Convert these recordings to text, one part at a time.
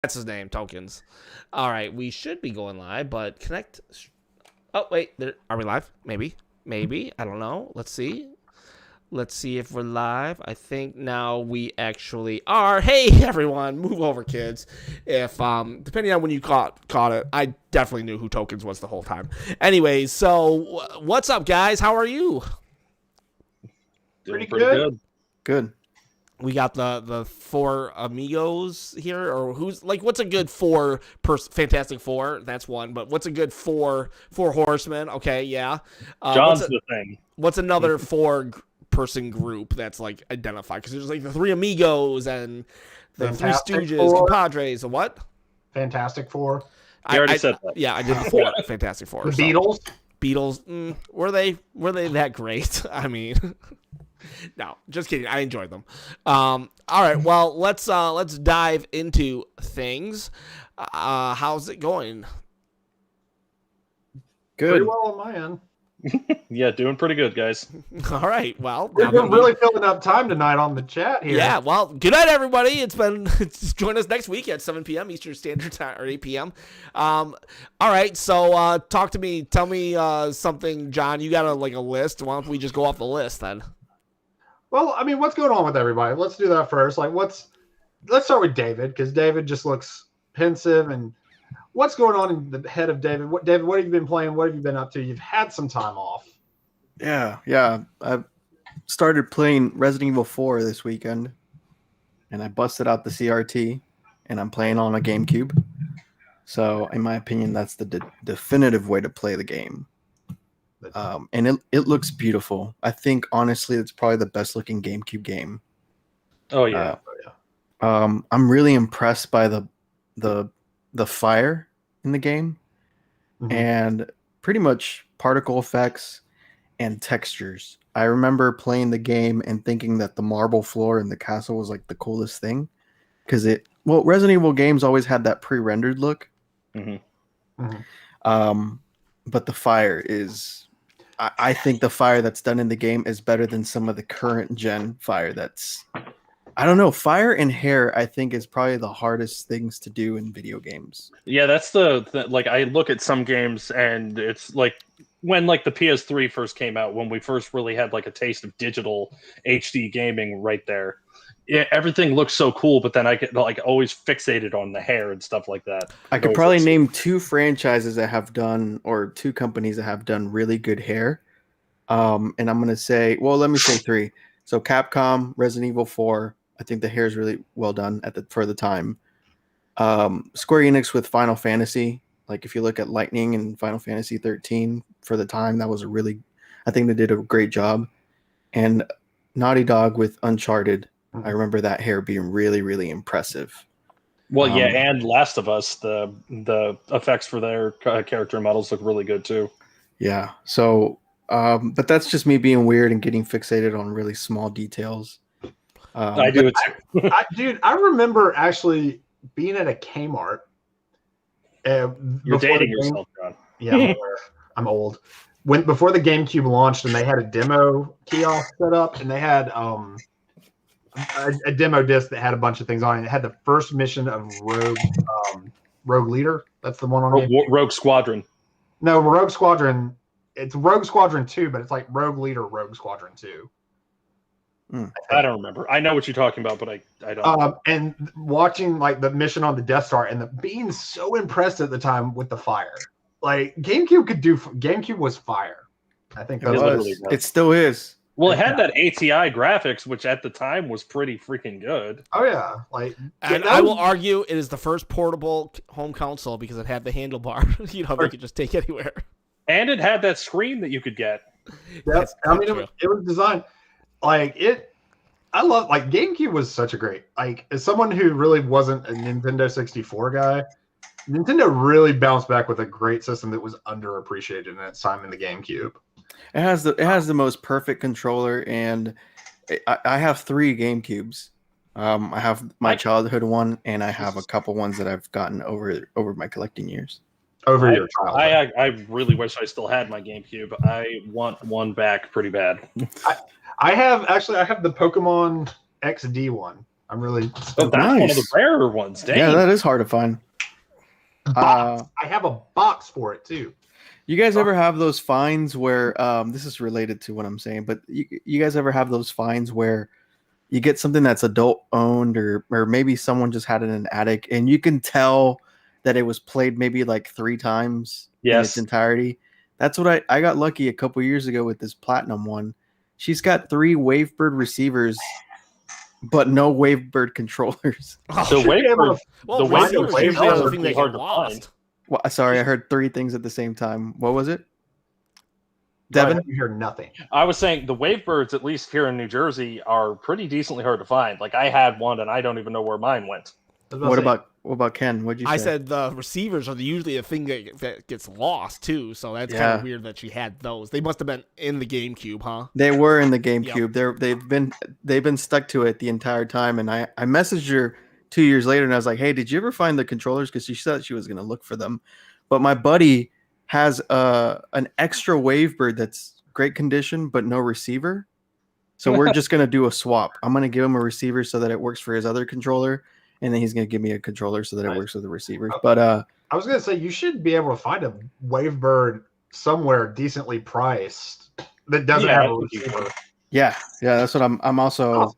That's his name, Tokens. All right, we should be going live, but connect. Oh, wait. Are we live? Maybe. I don't know. Let's see. Let's see if we're live. I think now we actually are. Hey, everyone. Move over, kids. If, depending on when you caught it, I definitely knew who Tokens was the whole time. Anyways, so what's up, guys? How are you? Doing pretty good. Good. We got the four amigos here, or what's a good Fantastic Four? That's one, but what's a good four horsemen? Okay, yeah. John's the thing. What's another four-person group that's like identified? Because there's like the three amigos and the Fantastic three Stooges, Four. compadres, and what? Fantastic Four. You already said that. Yeah, I did the four Fantastic Four. The Beatles. Beatles, were they that great? I mean, no, just kidding. I enjoyed them. All right, well, let's dive into things. How's it going? Good. Pretty well on my end. Yeah, doing pretty good, guys. All right, well, We're really filling up time tonight on the chat here. yeah, well, good night, everybody. Join us next week at 7 p.m. Eastern Standard Time, or 8 p.m. All right, so talk to me. Tell me something, John. You got a list. Why don't we just go off the list then? Well, I mean, what's going on with everybody? Let's do that first. Let's start with David, because David just looks pensive. And what's going on in the head of David? David, what have you been playing? What have you been up to? You've had some time off. Yeah. I've started playing Resident Evil 4 this weekend, and I busted out the CRT, and I'm playing on a GameCube. So, in my opinion, that's the definitive way to play the game. And it looks beautiful. I think, honestly, it's probably the best looking GameCube game. Oh yeah. I'm really impressed by the fire in the game, and pretty much particle effects and textures. I remember playing the game and thinking that the marble floor in the castle was like the coolest thing, because Resident Evil games always had that pre-rendered look. But the fire is, I think the fire that's done in the game is better than some of the current gen fire. I don't know. Fire and hair, I think, is probably the hardest things to do in video games. Yeah, that's like, I look at some games and it's like when the PS3 first came out, when we first really had a taste of digital HD gaming right there. Yeah, everything looks so cool, but then I get always fixated on the hair and stuff like that. I could probably name two franchises that have done, or two companies that have done really good hair. And I'm going to say, let me say three. So Capcom, Resident Evil 4, I think the hair is really well done for the time. Square Enix with Final Fantasy, if you look at Lightning and Final Fantasy 13 for the time, that was I think they did a great job. And Naughty Dog with Uncharted, I remember that hair being really, really impressive. Well, yeah, and Last of Us, the effects for their character models look really good too. Yeah, so, but that's just me being weird and getting fixated on really small details. I do it too. Dude, I remember actually being at a Kmart. You're dating yourself, John. Yeah, I'm old. Before the GameCube launched, and they had a demo kiosk set up, and they had a demo disc that had a bunch of things on it. It had the first mission of Rogue Leader. That's the one on Rogue Squadron. No, Rogue Squadron. It's Rogue Squadron 2, but it's like Rogue Leader, Rogue Squadron 2. I don't remember. I know what you're talking about, but I don't. And watching the mission on the Death Star and being so impressed at the time with the fire. GameCube was fire. I think that was. It still is. Well, it had that ATI graphics, which at the time was pretty freaking good. Oh yeah, and I will argue it is the first portable home console because it had the handlebar. They could just take anywhere. And it had that screen that you could get. Yes, I mean it was designed I love GameCube was such a great as someone who really wasn't a Nintendo 64 guy. Nintendo really bounced back with a great system that was underappreciated in its time in the GameCube. It has the most perfect controller, and I have 3 GameCubes. I have my childhood one, and I have a couple ones that I've gotten over my collecting years. Over your childhood. I really wish I still had my GameCube. I want one back pretty bad. I have the Pokemon XD one. I'm really. But that's one of the Nice. rarer ones. Dang. Yeah, that is hard to find. Box. I have a box for it too. You guys ever have those finds where this is related to what I'm saying, but you guys ever have those finds where you get something that's adult owned or maybe someone just had it in an attic and you can tell that it was played maybe like 3 times in its Yes. entirety? That's what I got lucky a couple years ago with this platinum one. She's got 3 Wavebird receivers, but no Wavebird controllers. Oh, The Should be able Wavebird, to- well, the receivers Wavebird usually are the would thing be that hard get to lost. find. Well, sorry, I heard 3 things at the same time. What was it? Devin, Devin? you hear nothing. I was saying the Wavebirds, at least here in New Jersey, are pretty decently hard to find. Like I had one, and I don't even know where mine went. What about Ken? What'd you say? I said the receivers are usually the thing that gets lost too, so that's kind Yeah. of weird that she had those. They must have been in the GameCube, huh? They were in the GameCube. They've been stuck to it the entire time. And I messaged her 2 years later and I was like, hey, did you ever find the controllers? Because she said she was gonna look for them. But my buddy has an extra Wavebird that's great condition but no receiver. So we're just gonna do a swap. I'm gonna give him a receiver so that it works for his other controller, and then he's gonna give me a controller so that it Nice. works with the receiver. But I was gonna say you should be able to find a Wavebird somewhere decently priced that doesn't Yeah, have a I think you receiver. yeah, that's what I'm also,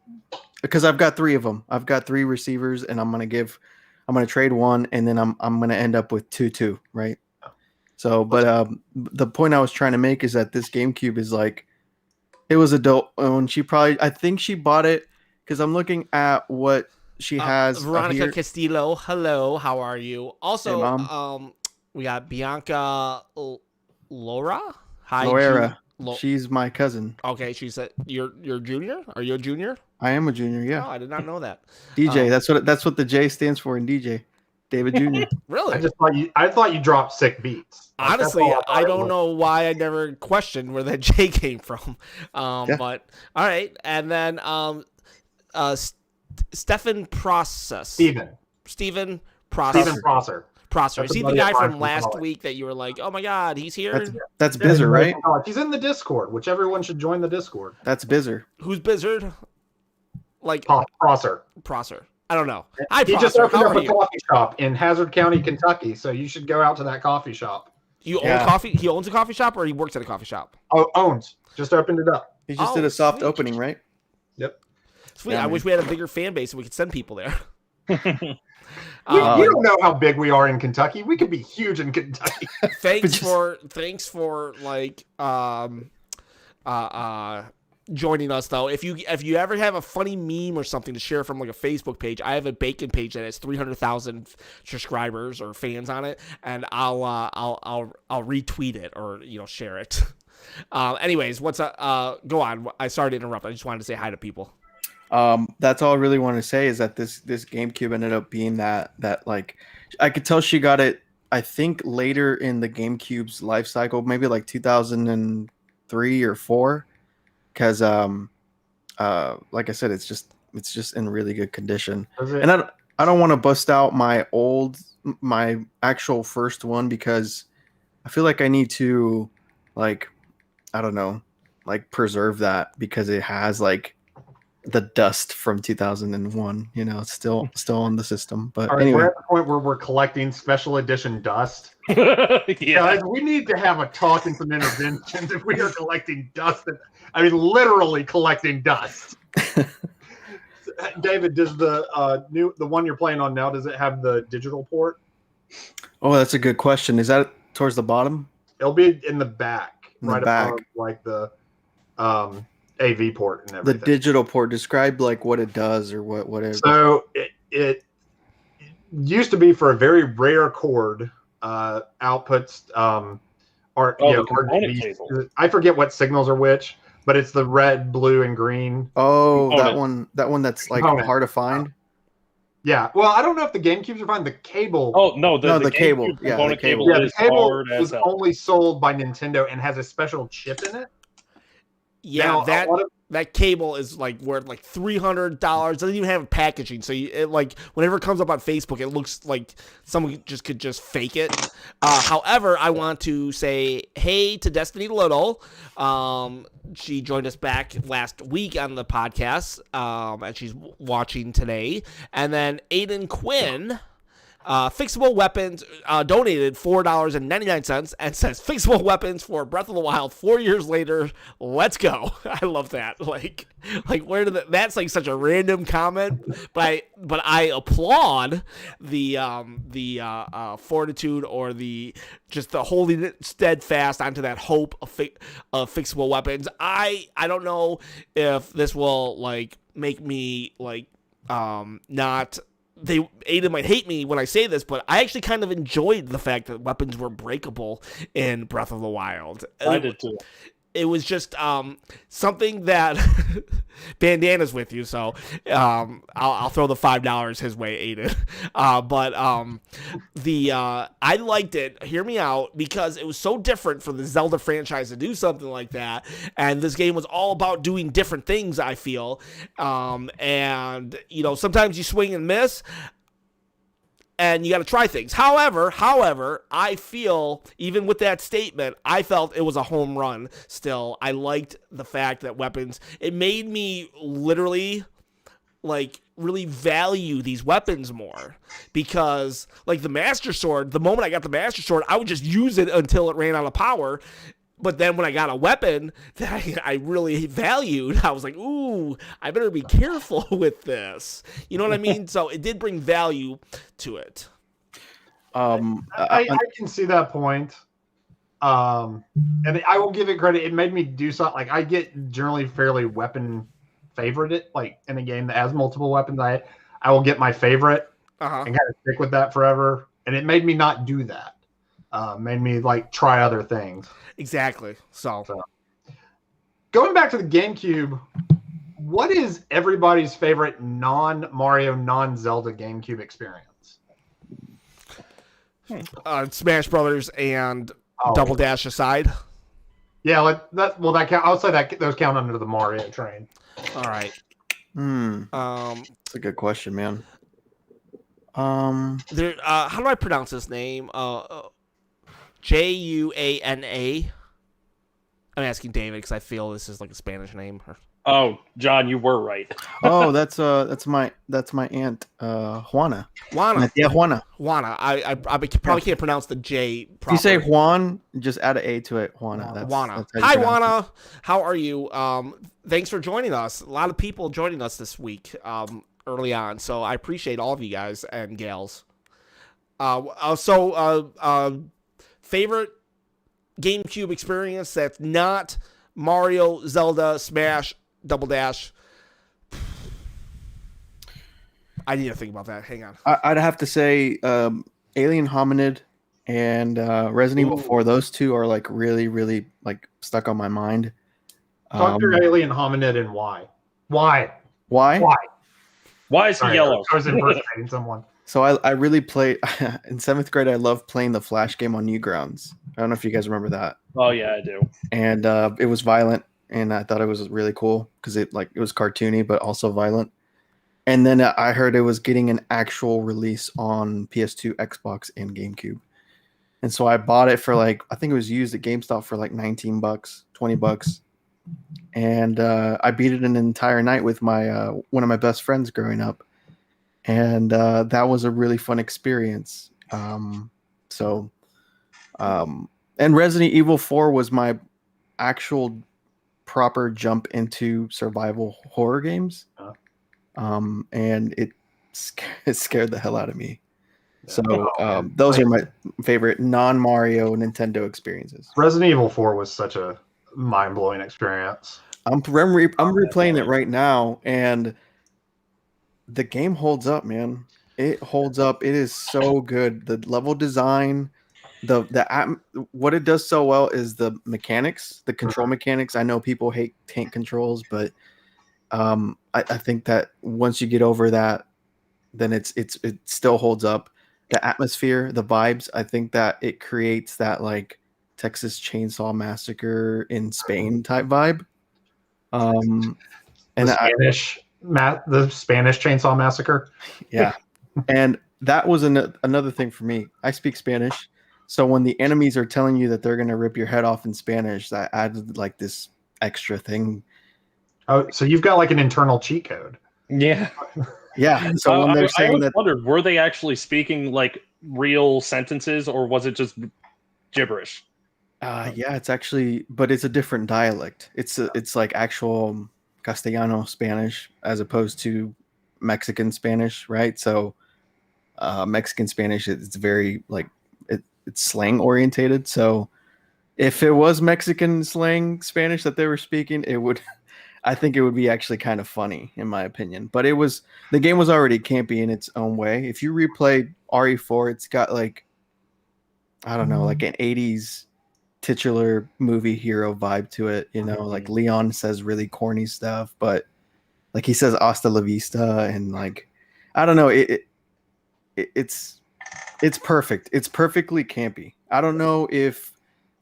because I've got 3 of them. I've got 3 receivers, and I'm gonna trade one, and then I'm gonna end up with 2, right? So, but the point I was trying to make is that this GameCube is like, it was adult owned. I think she bought it because I'm looking at what she has. Veronica here. Castillo, hello, how are you? Also, Hey, Mom. we got Bianca Laura. Hi, Loera. Lo- She's my cousin. okay, she said you're junior. Are you a junior? I am a junior. Yeah, Oh, I did not know that. DJ. That's what the J stands for in DJ. David Jr. Really? I thought you dropped sick beats. Like, that's Honestly, all thought I it don't was. know why I never questioned where that J came from. Yeah. But all right, and then Stefan Process. Steven Prosser. Prosser. Prosser. That's Is he a the buddy guy of mine from from last college. week that you were like, oh my god, he's here? That's Yeah, Bizzer, right? He's in the Discord, which everyone should join the Discord. That's Bizzer. Who's Bizzard? Like Prosser. Prosser. I don't know. Hi, He just Prosser. opened How up are a you? coffee shop in Hazard County, Kentucky. So you should go out to that coffee shop. You own Yeah. coffee? He owns a coffee shop, or he works at a coffee shop? Oh, owns. Just opened it up. He just Oh, did a soft sweet. opening, right? Sweet. Yeah, I man. wish we had a bigger fan base so we could send people there. We Um, don't know how big we are in Kentucky. We could be huge in Kentucky. thanks just- for like joining us though. If you ever have a funny meme or something to share from like a Facebook page, I have a Bacon page that has 300,000 subscribers or fans on it, and I'll retweet it or share it. Anyways, what's go on. I sorry to interrupt. I just wanted to say hi to people. That's all I really wanted to say is that this GameCube ended up being that like, I could tell she got it, I think, later in the GameCube's life cycle, maybe like 2003 or 4, because like I said, it's just in really good condition. And I don't want to bust out my actual first one because I feel like I need to, like, I don't know, like preserve that because it has like the dust from 2001, it's still on the system. But All right, anyway, we're at the point where we're collecting special edition dust. Yeah. Guys, we need to have a talk and some interventions if we are collecting dust. I mean, literally collecting dust. David, does the one you're playing on now, does it have the digital port? oh, that's a good question. Is that towards the bottom? It'll be in the back, In the right back. above like the AV port and The everything. digital port. Describe like what it does or whatever. So it used to be for a very rare chord outputs or the component RGBs. cable. I forget what signals are which, but it's the red, blue, and green. Oh, Component. that one that's like Component. hard to find. Yeah. Well, I don't know if the GameCubes are fine. The cable. Oh no, the cable. GameCube Yeah, the component cable. cable yeah, the is cable hard as was hell. only sold by Nintendo and has a special chip in it. Yeah, Now, that a lot of- that cable is like worth like $300. Doesn't even have packaging, so it like whenever it comes up on Facebook, it looks like someone could just fake it. However, I want to say hey to Destiny Little. She joined us back last week on the podcast, and she's watching today. And then Aiden Quinn, Fixable Weapons, donated $4.99 and says Fixable Weapons for Breath of the Wild 4 years later. Let's go. I love that. Like where did that's like such a random comment, but I applaud the fortitude or the holding it steadfast onto that hope of Fixable Weapons. I don't know if this will like make me like not. Aiden might hate me when I say this, but I actually kind of enjoyed the fact that weapons were breakable in Breath of the Wild. I did too. It was just something that Bandana's with you, so I'll throw the $5 his way, Aiden. But I liked it. Hear me out, because it was so different for the Zelda franchise to do something like that, and this game was all about doing different things. I feel, and sometimes you swing and miss. And you got to try things. However, I feel, even with that statement, I felt it was a home run still. I liked the fact that weapons, it made me literally, like, really value these weapons more. Because, like, the Master Sword, the moment I got the Master Sword, I would just use it until it ran out of power. But then when I got a weapon that I really valued, I was like, ooh, I better be careful with this. You know what I mean? So it did bring value to it. I can see that point. And I will give it credit. It made me do something. Like, I get generally fairly weapon favorite. Like, in a game that has multiple weapons, I will get my favorite and kind of stick with that forever. And it made me not do that. Made me like try other things. Exactly. So going back to the GameCube, what is everybody's favorite non-Mario, non-Zelda GameCube experience? Smash Brothers and Double Dash aside. Yeah, that count. I'll say that those count under the Mario train. All right. That's a good question, man. There. How do I pronounce his name? Juana. I'm asking David because I feel this is like a Spanish name. Oh, John, you were right. Oh, that's my aunt, Juana. Juana. Yeah, Juana. Juana. I probably can't pronounce the J properly. If you say Juan, just add an A to it. Juana. Juana. Hi, Juana. How are you? Thanks for joining us. A lot of people joining us this week early on, so I appreciate all of you guys and gals. Favorite GameCube experience that's not Mario, Zelda, Smash, Double Dash. I need to think about that. Hang on. I'd have to say Alien Hominid and Resident Evil 4. Those two are like really, really like stuck on my mind. Talk to Alien Hominid and why? Why? Why is he yellow? I was impersonating someone. So I really played in 7th grade. I loved playing the Flash game on Newgrounds. I don't know if you guys remember that. Oh yeah, I do. And it was violent, and I thought it was really cool because it was cartoony but also violent. And then I heard it was getting an actual release on PS2, Xbox, and GameCube. And so I bought it for I think it was used at GameStop for like $19, $20. And I beat it an entire night with my one of my best friends growing up. And that was a really fun experience. And Resident Evil 4 was my actual proper jump into survival horror games. And it scared the hell out of me. So those are my favorite non-Mario Nintendo experiences. Resident Evil 4 was such a mind-blowing experience. I'm replaying it right now, and the game holds up, man. It holds up. It is so good. The level design, what it does so well is the mechanics, the control mechanics. I know people hate tank controls, but I think that once you get over that, then it still holds up. The atmosphere, the vibes. I think that it creates that like Texas Chainsaw Massacre in Spain type vibe. And the Spanish Chainsaw Massacre. Yeah. And that was another thing for me. I speak Spanish, So when the enemies are telling you that they're gonna rip your head off in Spanish, that added like this extra thing. Oh, so you've got like an internal cheat code. Yeah. Yeah. So when they're I saying always that, wondered, were they actually speaking like real sentences, or was it just gibberish? yeah, it's actually, but it's a different dialect. It's like actual Castellano Spanish as opposed to Mexican Spanish, right? So Mexican Spanish, it's very like it's slang orientated. So if it was Mexican slang Spanish that they were speaking, it would, I think it would be actually kind of funny in my opinion. But the game was already campy in its own way. If you replay RE4, it's got like, I don't know, like an 80s titular movie hero vibe to it. You know, like Leon says really corny stuff, but like he says "hasta la vista" and like, I don't know, it's perfect. It's perfectly campy. I don't know if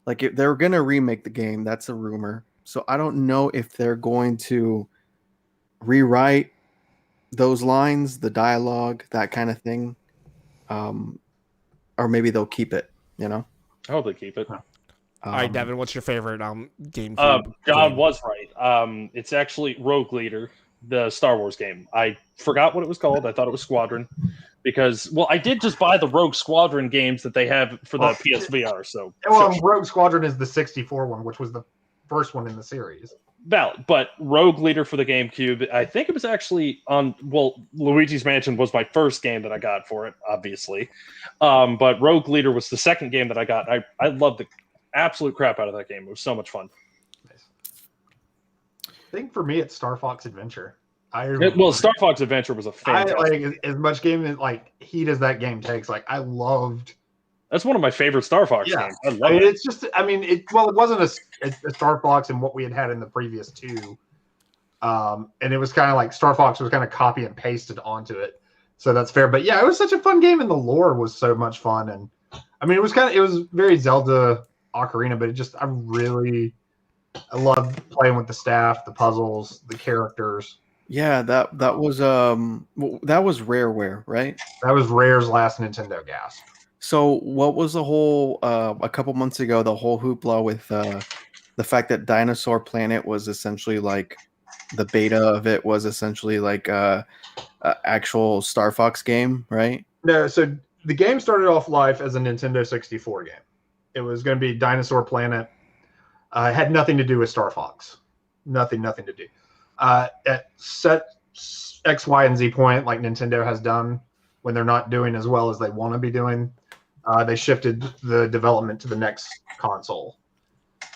they're gonna remake the game. That's a rumor. So I don't know if they're going to rewrite those lines, the dialogue, that kind of thing, or maybe they'll keep it. You know. I hope they keep it. All right, Devin, what's your favorite GameCube? John game? was right. It's actually Rogue Leader, the Star Wars game. I forgot what it was called. I thought it was Squadron because, well, I did just buy the Rogue Squadron games that they have for the PSVR. So, well, Rogue Squadron is the 64 one, which was the first one in the series. Valid, but Rogue Leader for the GameCube, I think it was actually on. Well, Luigi's Mansion was my first game that I got for it, obviously, but Rogue Leader was the second game that I got. I loved the absolute crap out of that game. It was so much fun. Nice. I think for me, it's Star Fox Adventure. Star Fox Adventure was a fantastic. I like as much game like heat as that game takes. Like I loved. That's one of my favorite Star Fox games. I love it. It's just. I mean, it wasn't a Star Fox in what we had in the previous two, and it was kind of like Star Fox was kind of copy and pasted onto it. So that's fair. But yeah, it was such a fun game, and the lore was so much fun. And I mean, it was very Zelda Ocarina, but I loved playing with the staff, the puzzles, the characters. Yeah, that was Rareware, right? That was Rare's last Nintendo gasp. So what was the whole a couple months ago, the whole hoopla with the fact that Dinosaur Planet was essentially like the beta of it was essentially like a actual Star Fox game, right? No, so the game started off live as a Nintendo 64 game. It was going to be Dinosaur Planet. It had nothing to do with Star Fox. Nothing to do. At set X, Y, and Z point, like Nintendo has done when they're not doing as well as they want to be doing, they shifted the development to the next console.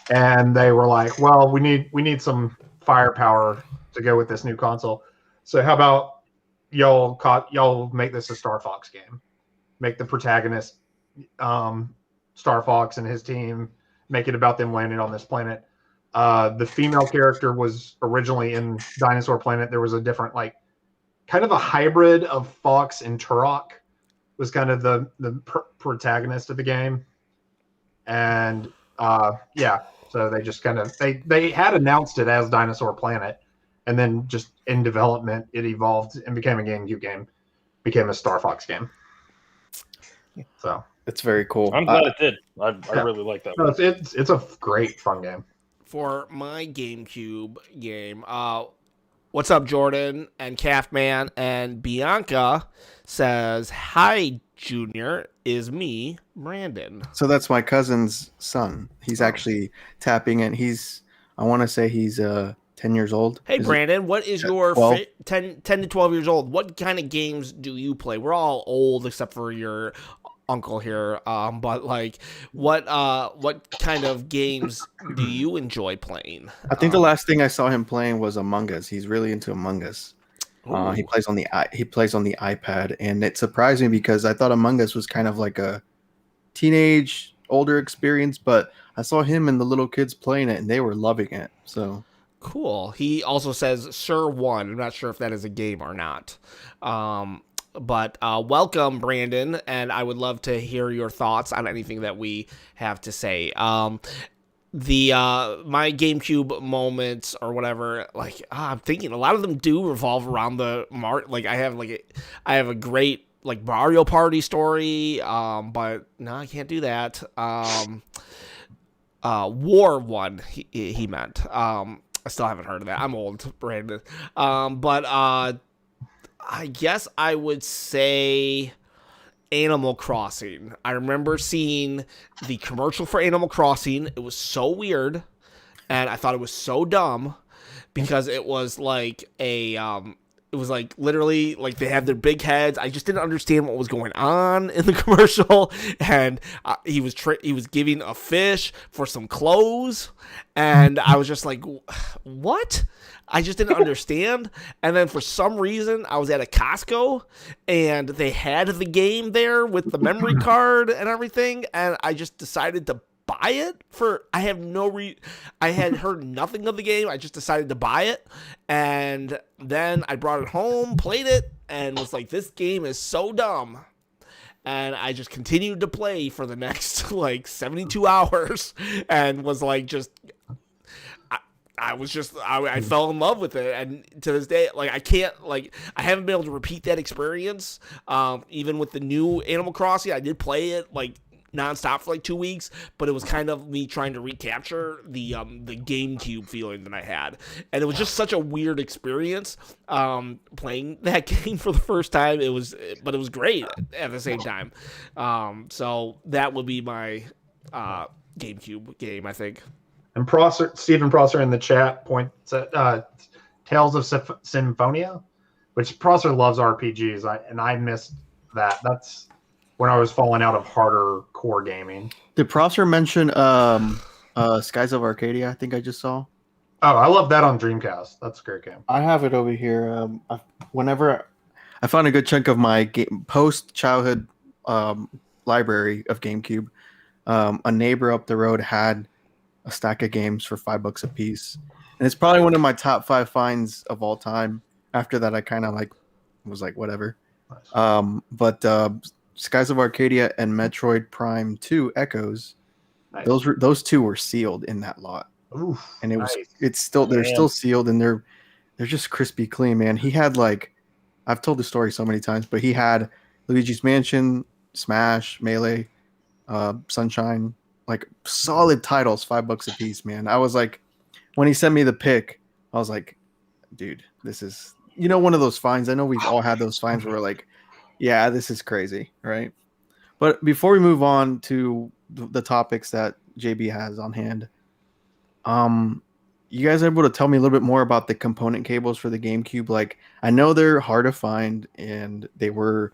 And they were like, well, we need some firepower to go with this new console. So how about y'all make this a Star Fox game? Make the protagonist Star Fox and his team, make it about them landing on this planet. The female character was originally in Dinosaur Planet. There was a different, like, kind of a hybrid of Fox and Turok was kind of the protagonist of the game. And so they just kind of they had announced it as Dinosaur Planet, and then just in development it evolved and became a GameCube game, became a Star Fox game. So it's very cool. I'm glad it did. I really like that. No, it's a great fun game. For my GameCube game, what's up, Jordan and Calfman and Bianca says, "Hi, Junior, is me, Brandon." So that's my cousin's son. He's actually tapping it. I want to say he's 10 years old. Hey, Brandon, what is your 10 to 12 years old? What kind of games do you play? We're all old except for your uncle here, but like, what kind of games do you enjoy playing? I think the last thing I saw him playing was Among Us. He's really into Among Us. He plays on the iPad, and it surprised me because I thought Among Us was kind of like a teenage older experience, but I saw him and the little kids playing it, and they were loving it. So cool. He also says Sir One. I'm not sure if that is a game or not. But welcome, Brandon, and I would love to hear your thoughts on anything that we have to say. My GameCube moments or whatever, like I'm thinking a lot of them do revolve around the like I have a great like Mario Party story, but no, I can't do that. War one, he meant. I still haven't heard of that. I'm old, Brandon. But I guess I would say Animal Crossing. I remember seeing the commercial for Animal Crossing. It was so weird, and I thought it was so dumb because it was like it was like literally like they had their big heads. I just didn't understand what was going on in the commercial, and he was giving a fish for some clothes, and I was just like, what? I just didn't understand. And then for some reason, I was at a Costco, and they had the game there with the memory card and everything, and I just decided to buy it I had heard nothing of the game. I just decided to buy it, and then I brought it home, played it, and was like, this game is so dumb. And I just continued to play for the next like 72 hours and was like, I fell in love with it, and to this day, like I haven't been able to repeat that experience. Even with the new Animal Crossing, I did play it like nonstop for like 2 weeks, but it was kind of me trying to recapture the GameCube feeling that I had, and it was just such a weird experience playing that game for the first time. But it was great at the same time. So that would be my GameCube game, I think. And Stephen Prosser in the chat points at Tales of Symphonia, which Prosser loves RPGs, and I missed that. That's when I was falling out of harder core gaming. Did Prosser mention Skies of Arcadia? I think I just saw. Oh, I love that on Dreamcast. That's a great game. I have it over here. Whenever I found a good chunk of my post-childhood library of GameCube, a neighbor up the road had a stack of games for $5 a piece, and it's probably one of my top 5 finds of all time. After that, I kind of was like, whatever. Nice. But Skies of Arcadia and Metroid Prime 2 Echoes, Nice. those two were sealed in that lot. Oof, And they're nice. still sealed, and they're just crispy clean, man. He had I've told the story so many times, but he had Luigi's Mansion, Smash, Melee, Sunshine, like solid titles, $5 a piece, man. I was like, when he sent me the pic, I was like, dude, this is one of those finds. I know we've all had those finds where we're like, yeah, this is crazy, right? But before we move on to the topics that JB has on hand, you guys are able to tell me a little bit more about the component cables for the GameCube? Like, I know they're hard to find, and they were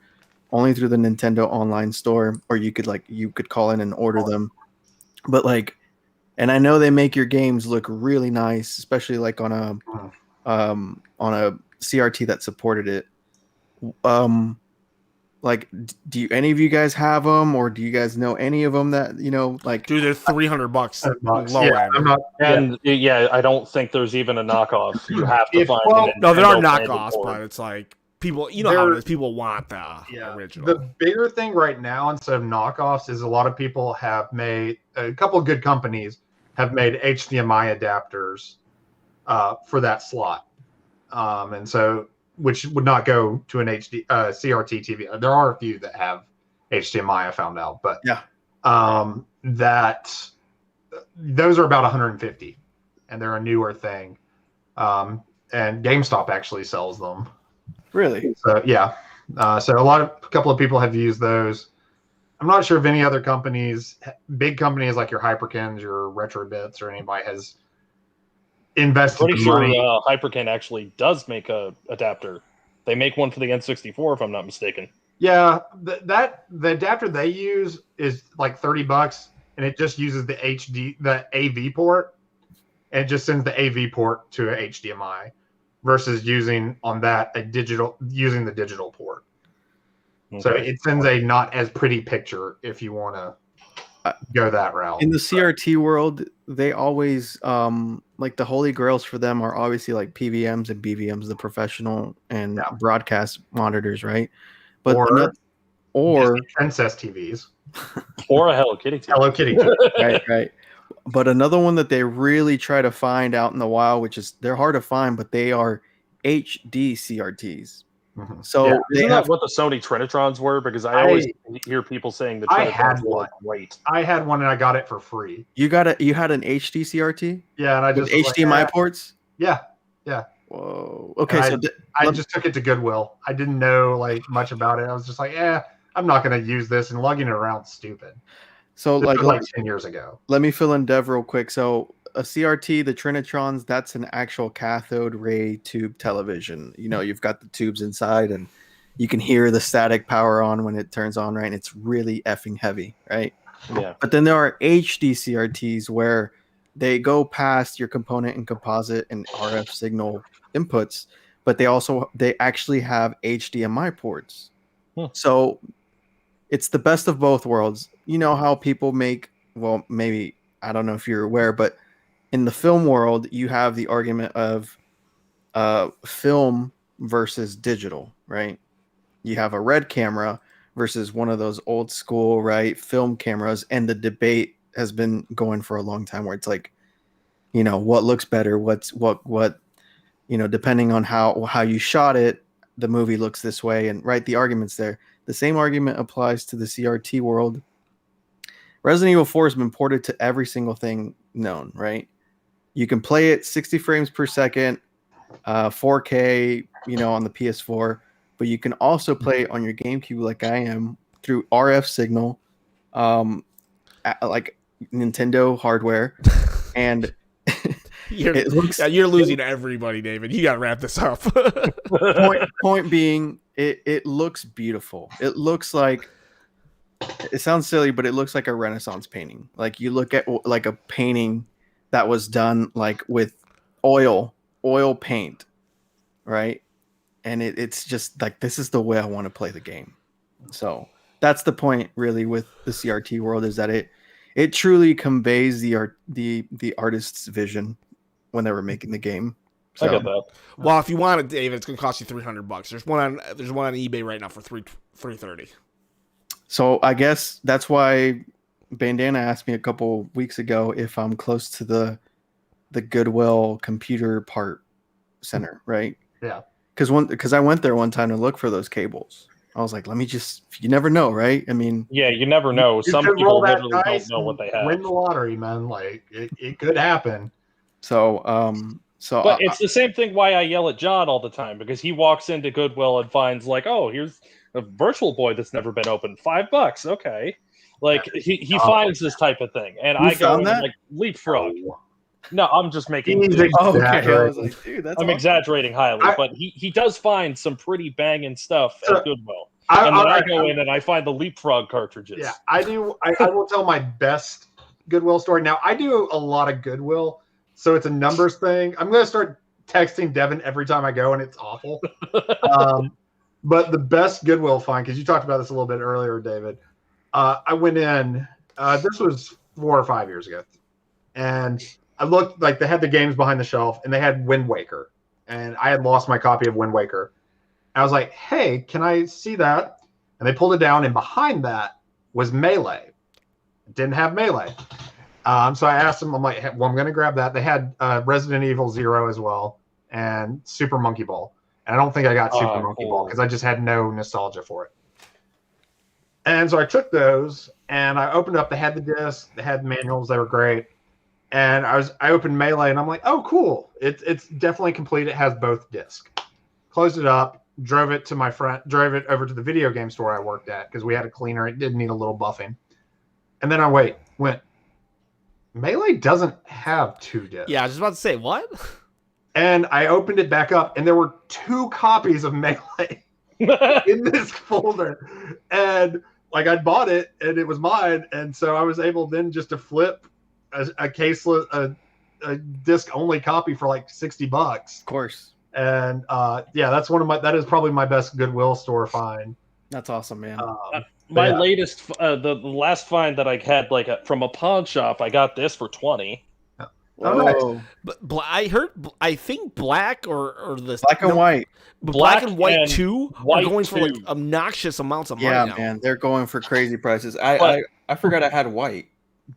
only through the Nintendo online store, or you could call in and order them. But and I know they make your games look really nice, especially like on a CRT that supported it. Do any of you guys have them, or do you guys know any of them that Dude, they're $300 low Yeah, end. I'm not, And I don't think there's even a knockoff. You have to find. No, there are Nintendo branded knockoffs, board. but it's like people, how it is. People want the original. The bigger thing right now, instead of knockoffs, is a lot of people have made a couple of good companies have made HDMI adapters for that slot, and so which would not go to an CRT TV. There are a few that have HDMI, I found out, but that those are about 150, and they're a newer thing, and GameStop actually sells them. Really? So yeah, so a couple of people have used those. I'm not sure if any other companies, big companies like your Hyperkins, your Retrobits, or anybody has invested Pretty the sure money. Hyperkin actually does make a adapter. They make one for the N64, if I'm not mistaken. Yeah, the adapter they use is like $30, and it just uses the AV port, and it just sends the AV port to a HDMI, versus using the digital port. Okay. So it sends a not as pretty picture if you want to go that route. In the CRT world, they always like the holy grails for them are obviously like PVMs and BVMs, the professional and broadcast monitors, right? But or Disney Princess TVs, or a Hello Kitty TV. Hello Kitty TV. right. But another one that they really try to find out in the wild, which is they're hard to find, but they are HD CRTs. So Yeah. they Isn't have that what the Sony Trinitrons were? Because I always hear people saying the I had Trinitrons were one. like great. I had one and I got it for free. you had an HD CRT Yeah, and I with just was like, HDMI ports. yeah. Whoa. Okay, And so I just took it to Goodwill. I didn't know like much about it. I was just like, I'm not going to use this, and lugging it around is stupid. so This like was like 10 years ago. let me fill in Dev real quick. So a CRT, the Trinitrons, that's an actual cathode ray tube television. You know, you've got the tubes inside, and you can hear the static power on when it turns on, right? And it's really effing heavy, right? Yeah. But then there are HD CRTs where they go past your component and composite and RF signal inputs, but they actually have HDMI ports. So it's the best of both worlds. You know how people make, well, maybe, I don't know if you're aware, but in the film world, you have the argument of film versus digital, right? You have a red camera versus one of those old school, right, film cameras, and the debate has been going for a long time where it's like, you know, what looks better, what you know, depending on how you shot it, the movie looks this way, and right, the argument's there. The same argument applies to the CRT world. Resident Evil 4 has been ported to every single thing known, right? You can play it 60 frames per second, 4K, you know, on the PS4, but you can also play it on your GameCube like I am through RF signal, like Nintendo hardware, and you're losing everybody, David. You got to wrap this up. point being, it looks beautiful. It looks like, it sounds silly, but it looks like a Renaissance painting. Like you look at like a painting that was done like with oil paint, right? And it's just like, this is the way I want to play the game. So that's the point really with the CRT world, is that it truly conveys the artist's vision when they were making the game. So, I get that. Well, if you want it, David, it's gonna cost you $300. There's one on eBay right now for $330. So I guess that's why Bandana asked me a couple weeks ago if I'm close to the Goodwill computer part center, right? Yeah. Because I went there one time to look for those cables. I was like, you never know, right? I mean, Yeah, you never know. You Some could people roll that literally dice don't know what they and have. win the lottery, man. Like it could happen. so But it's the same thing why I yell at John all the time, because he walks into Goodwill and finds like, oh, here's a Virtual Boy that's never been opened. $5, okay. Like he finds this type of thing, and You I go found and that? like leapfrog. No, I'm just making. He's okay. I exaggerating. was like, dude, that's I'm awesome. exaggerating highly, but he does find some pretty banging stuff So, at Goodwill. And then I go in and I find the Leapfrog cartridges. Yeah, I do. I will tell my best Goodwill story. Now, I do a lot of Goodwill, so it's a numbers thing. I'm going to start texting Devin every time I go, and it's awful. But the best Goodwill find, because you talked about this a little bit earlier, David, I went in, this was 4 or 5 years ago, and I looked, like they had the games behind the shelf, and they had Wind Waker, and I had lost my copy of Wind Waker. I was like, hey, can I see that? And they pulled it down, and behind that was Melee. It didn't have Melee. So I asked them, I'm like, well, I'm going to grab that. They had Resident Evil 0 as well, and Super Monkey Ball. And I don't think I got Super Monkey Ball because I just had no nostalgia for it. And so I took those, and I opened up. They had the discs. They had manuals. They were great. And I opened Melee, and I'm like, oh, cool. It's definitely complete. It has both discs. Closed it up. Drove it over to the video game store I worked at because we had a cleaner. It did need a little buffing. And then I went, Melee doesn't have 2 discs. Yeah, I was just about to say, what? And I opened it back up, and there were 2 copies of Melee in this folder. And like I bought it, and it was mine. And so I was able then just to flip a caseless, a disc-only copy for like $60. Of course. And that is probably my best Goodwill store find. That's awesome, man. My latest, the last find that I had from a pawn shop, I got this for $20. Oh, nice. But I think black or the Black and white. Black and white and 2 are white going for like 2. obnoxious amounts of money Yeah, now. man, they're going for crazy prices. I forgot I had white.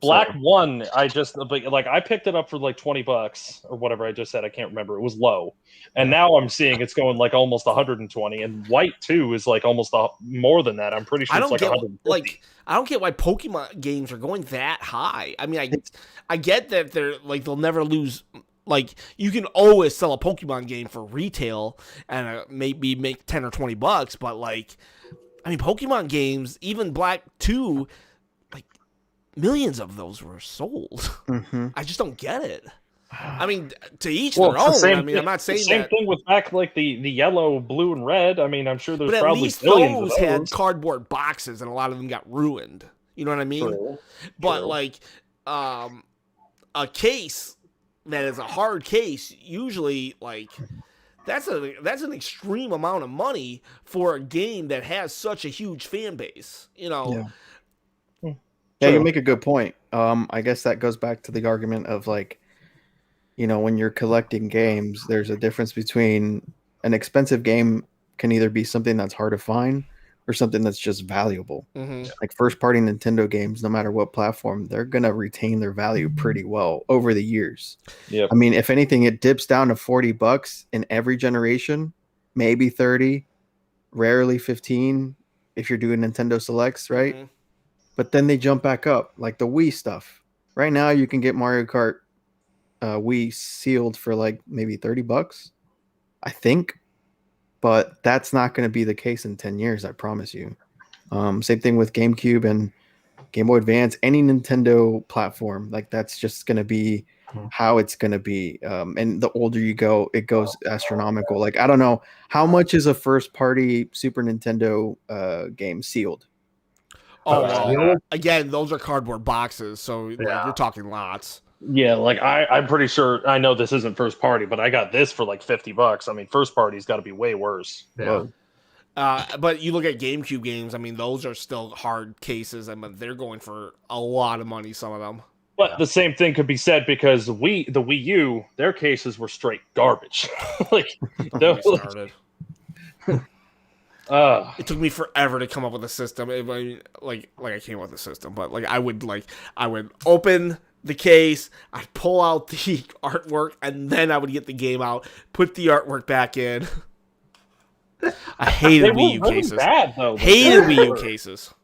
Black So- One, I picked it up for like $20 or whatever I just said. I can't remember. It was low, and now I'm seeing it's going like almost 120. And White 2 is like almost more than that. I'm pretty sure I it's don't like get 150. I don't get why Pokemon games are going that high. I mean, I get that they're like they'll never lose. Like you can always sell a Pokemon game for retail and maybe make $10 or $20, but like, I mean, Pokemon games, even Black 2, like millions of those were sold. Mhm. I just don't get it. I mean, to each Well, their it's the own. same I mean, I'm not saying same that. thing with back like the yellow, blue, and red. I mean, I'm sure there's But at probably least billions those of had those. cardboard boxes, and a lot of them got ruined. You know what I mean? True. But True. like, a case that is a hard case, usually like that's an extreme amount of money for a game that has such a huge fan base. You know, Yeah, you True. make a good point. I guess that goes back to the argument of like, when you're collecting games, there's a difference between an expensive game can either be something that's hard to find or something that's just valuable. Mhm. Like first party Nintendo games, no matter what platform, they're gonna retain their value pretty well over the years. Yep. I mean, if anything, it dips down to $40 in every generation, maybe 30, rarely 15 if you're doing Nintendo Selects, right? Mhm. But then they jump back up, like the Wii stuff. Right now, you can get Mario Kart Wii sealed for like maybe $30, I think. But that's not going to be the case in 10 years, I promise you. Same thing with GameCube and Game Boy Advance, any Nintendo platform, like that's just going to be how it's going to be. And the older you go, it goes astronomical. Like, I don't know, how much is a first party Super Nintendo game sealed? Oh, Uh, well, again, those are cardboard boxes, so like, Yeah. you're talking lots. Yeah, like I'm pretty sure. I know this isn't first party, but I got this for like $50. I mean, first party's got to be way worse. Yeah. But you look at GameCube games. I mean, those are still hard cases. I mean, they're going for a lot of money. Some of them. But the same thing could be said because the Wii U, their cases were straight garbage. like, When we started. It took me forever to come up with a system. Like I came up with a system, but like I would open the case, I'd pull out the artwork, and then I would get the game out, put the artwork back in. I they hated were Wii U really cases. bad though. Hated Wii U cases.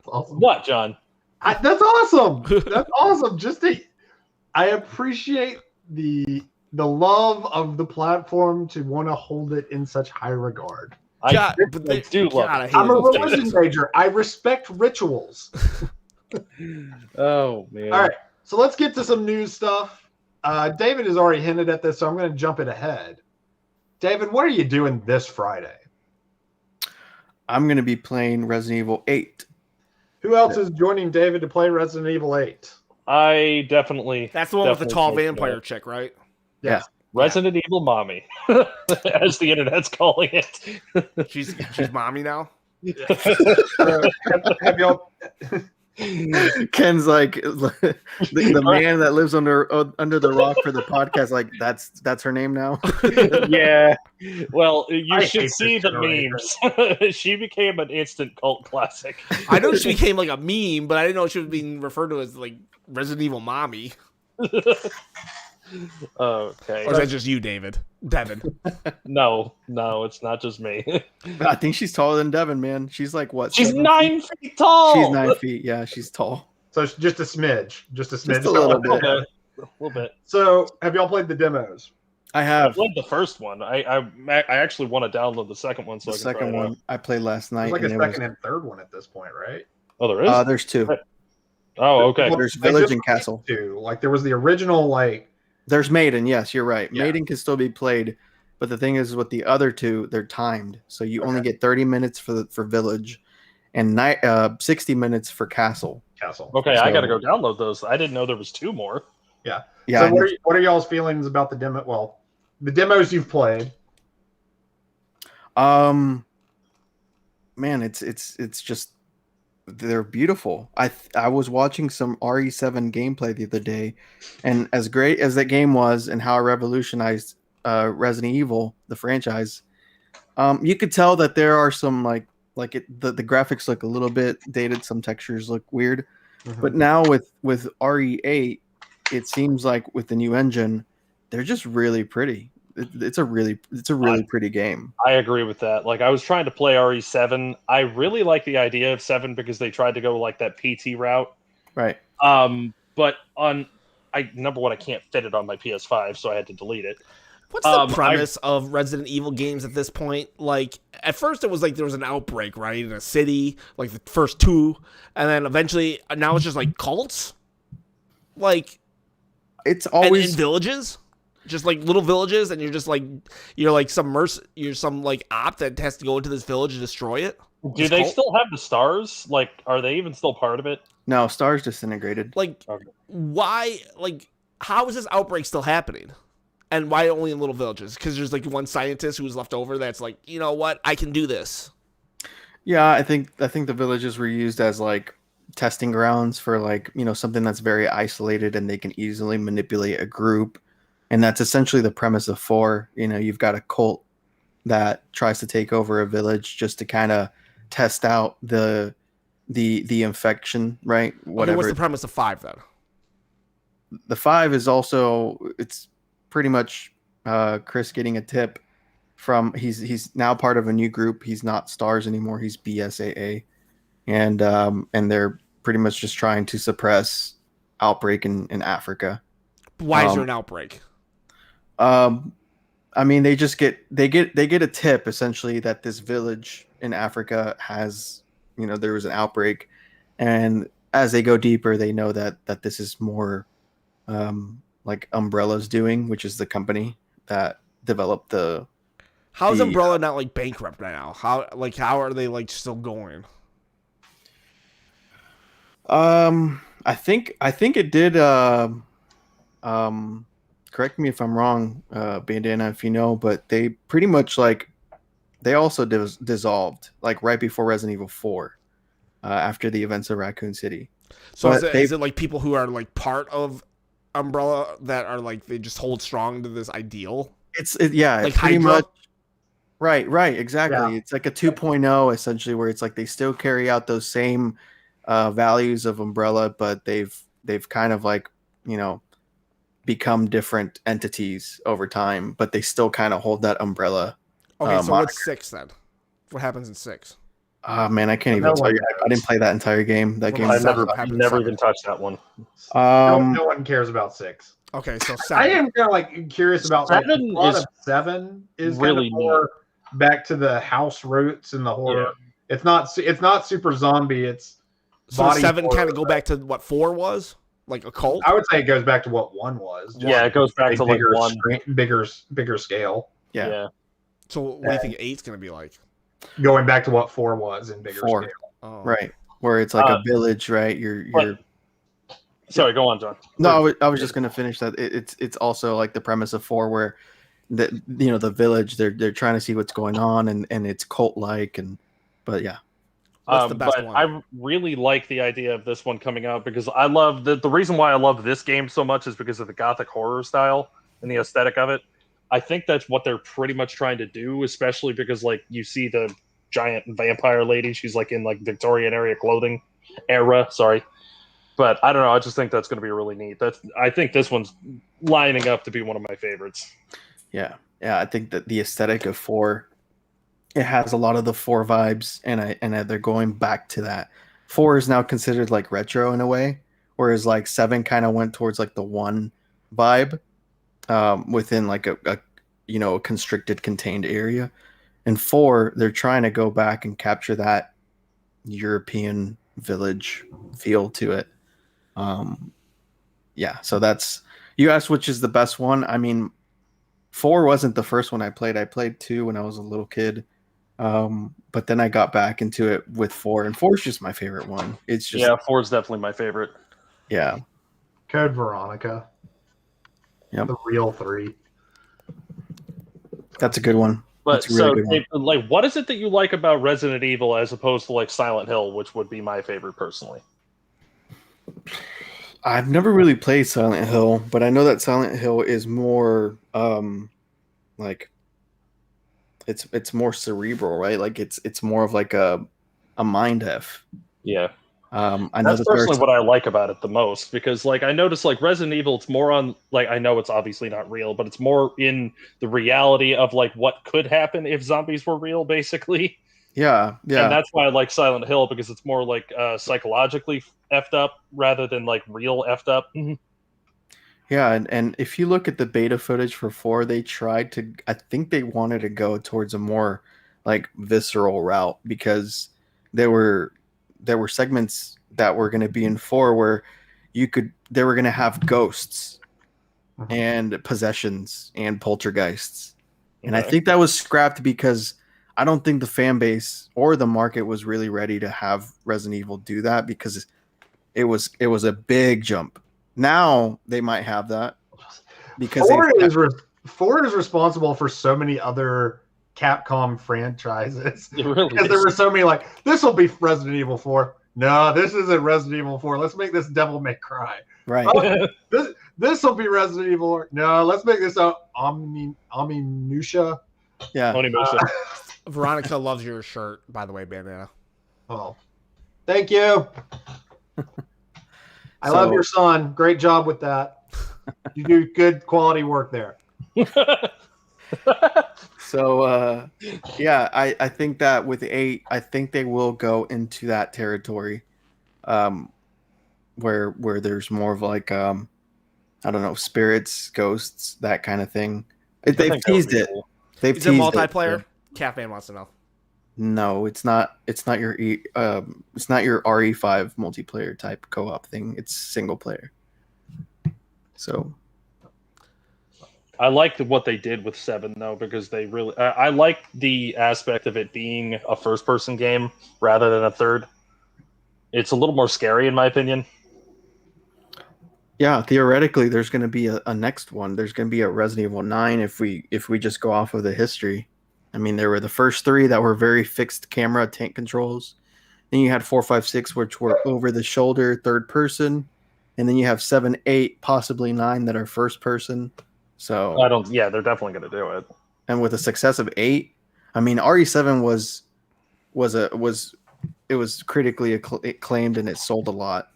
Awesome. What, John? That's awesome. That's awesome. I appreciate the love of the platform to want to hold it in such high regard. God, I but they, do love God, I it. hated I'm a those religion cases. major. I respect rituals. Oh man! All right, so let's get to some news stuff. David has already hinted at this, so I'm going to jump it ahead. David, what are you doing this Friday? I'm going to be playing Resident Evil 8. Who else is joining David to play Resident Evil 8? I definitely. That's the one with the tall definitely vampire chick, right? Yeah. Resident Evil Mommy, as the internet's calling it. She's mommy now. Have y'all? Ken's like the man that lives under the rock for the podcast. Like that's her name now. Yeah. Well, I you should hate see this the generation. memes. She became an instant cult classic. I know she became like a meme, but I didn't know she was being referred to as like Resident Evil mommy. Okay. Or is that just you, David? Devin. No, it's not just me. I think she's taller than Devin, man. She's like what? She's 7 9 feet? feet tall. She's 9 feet. Yeah, she's tall. So it's just a smidge. Just a smidge. Just a little A bit. little bit. So have y'all played the demos? I I have played the first one. I actually want to download the second one so the I can second try it out. one. I played last night. There's like a and it was- second and third one at this point, right? Oh, there is. there's two. Oh, okay. Well, There's they Village just and Castle. Two. Like there was the original, like There's Maiden. Yes, you're right. Yeah. Maiden can still be played, but the thing is, with the other two, they're timed, so you only get 30 minutes for Village, and 60 minutes for Castle. Castle. Okay, I So- got to go download those. I didn't know there was two more. Yeah. Yeah, So and what are y'all's feelings about the demo? Well, the demos you've played. man, it's just they're beautiful. I was watching some RE7 gameplay the other day, and as great as that game was and how it revolutionized Resident Evil, the franchise, you could tell that there are some the graphics look a little bit dated, some textures look weird, But now with RE8, it seems like with the new engine, they're just really pretty. It's a really pretty game. I agree with that. Like I was trying to play RE7. I really like the idea of 7 because they tried to go like that PT route. Right. But number one, I can't fit it on my PS5, so I had to delete it. What's the premise of Resident Evil games at this point? Like, at first it was like there was an outbreak, right, in a city, like the first 2, and then eventually, now it's just like cults? Like, it's always in villages? Just like little villages, and you're some like op that has to go into this village and destroy it? Do they still have the stars? Like, are they even still part of it? No, stars disintegrated. Like, why, like, how is this outbreak still happening? And why only in little villages? Because there's like one scientist who's left over that's like, you know what, I can do this. Yeah, I think the villages were used as like testing grounds for like, something that's very isolated and they can easily manipulate a group. And that's essentially the premise of 4. You've got a cult that tries to take over a village just to kind of test out the infection, right? Whatever. What's the premise of 5 then? The 5 is also, it's pretty much Chris getting a tip from he's now part of a new group. He's not Stars anymore. He's BSAA, and they're pretty much just trying to suppress outbreak in Africa. Why is there an outbreak? I mean, they get a tip essentially that this village in Africa has, there was an outbreak, and as they go deeper, they know that this is more like Umbrella's doing, which is the company that developed the. How is Umbrella not like bankrupt right now? How are they like still going? I think it did. Correct me if I'm wrong, Bandana, if you know, but they pretty much they also dissolved like right before Resident Evil 4, after the events of Raccoon City. So is it like people who are like part of Umbrella that are like they just hold strong to this ideal? Yeah, like it's pretty Hydra? much right, exactly. Yeah. It's like a 2.0 essentially, where it's like they still carry out those same values of Umbrella, but they've kind of like become different entities over time, but they still kind of hold that Umbrella. Okay, so moniker. what's 6 then? What happens in 6? Man, I can't even tell you. I didn't play that entire game. That game. I Well, never happens never seven. even touched that one. No one cares about 6. Okay, so I 7. am kind of like curious about like, 7 a lot is of 7 is really kind of more back to the house roots and the horror. It's not super zombie. It's So body 7 horror. kind of go back to what 4 was? Like a cult? I would say it goes back to what 1 was. Yeah, it goes back A to like bigger, 1. bigger scale. Yeah. So what do you think 8's going to be like? Going back to what 4 was in bigger 4. scale. Oh. Right, where it's like a village, right? You're. Sorry, go on, John. No, I was just gonna finish that. It's also like the premise of 4, where the village they're trying to see what's going on, and it's cult like, but yeah. What's the best but one? I really like the idea of this one coming out because I love the reason why I love this game so much is because of the gothic horror style and the aesthetic of it. I think that's what they're pretty much trying to do, especially because like you see the giant vampire lady. She's like in like Victorian era. Sorry, but I don't know. I just think that's going to be really neat. I think this one's lining up to be one of my favorites. Yeah. I think that the aesthetic of 4, it has a lot of the 4 vibes, and they're going back to that. 4 is now considered like retro in a way, whereas like 7 kind of went towards like the 1 vibe, within like a constricted, contained area. And 4, they're trying to go back and capture that European village feel to it. So that's, you asked which is the best one. I mean, 4 wasn't the first one I played. I played 2 when I was a little kid, but then I got back into it with 4, and 4 is just my favorite one. It's just 4 is definitely my favorite. Yeah. Code Veronica. Yep. The real 3. That's a good one. But That's a really good one. like, what is it that you like about Resident Evil as opposed to like Silent Hill, which would be my favorite personally? I've never really played Silent Hill, but I know that Silent Hill is more like it's more cerebral, right? Like it's more of like a mind F. Yeah. I know That's that there's personally what I like about it the most, because like I noticed like Resident Evil, it's more on like, I know it's obviously not real, but it's more in the reality of like what could happen if zombies were real, basically. yeah, And yeah. that's why I like Silent Hill, because it's more like psychologically effed up rather than like real effed up. Yeah, and if you look at the beta footage for 4, they tried to, I think they wanted to go towards a more like visceral route, because there were segments that were going to be in 4 where they were going to have ghosts and possessions and poltergeists. And I Okay. think that was scrapped because I don't think the fan base or the market was really ready to have Resident Evil do that, because it was a big jump. Now they might have that because Four is responsible for so many other Capcom franchises. It really Because there is. were so many like, this will be Resident Evil 4. No, this isn't Resident Evil 4. Let's make this Devil May Cry. right. Oh, this will be Resident Evil 4. No, let's make this Omnimusha. Yeah. Onimusha. Veronica loves your shirt, by the way, Bandana. Oh, thank you. I So- love your son. Great job with that. You do good quality work there. So yeah, I think that with 8, I think they will go into that territory, where there's more of like I don't know, spirits, ghosts, that kind of thing. They've think that would teased be it. cool. They've Is it teased multiplayer? Catman wants to know. No, it's not. It's not your it's not your RE5 multiplayer type co-op thing. It's single player. So I liked what they did with 7 though, because they really I like the aspect of it being a first person game rather than a third. It's a little more scary in my opinion. yeah, theoretically, there's going to be a next one. There's going to be a Resident Evil 9 if we just go off of the history. I mean, there were the first 3 that were very fixed camera tank controls. Then you had 4, 5, 6, which were over the shoulder, third person, and then you have 7, 8, possibly 9 that are first person. So Yeah, they're definitely going to do it. and with the success of 8, I mean, RE7 was critically acclaimed and it sold a lot,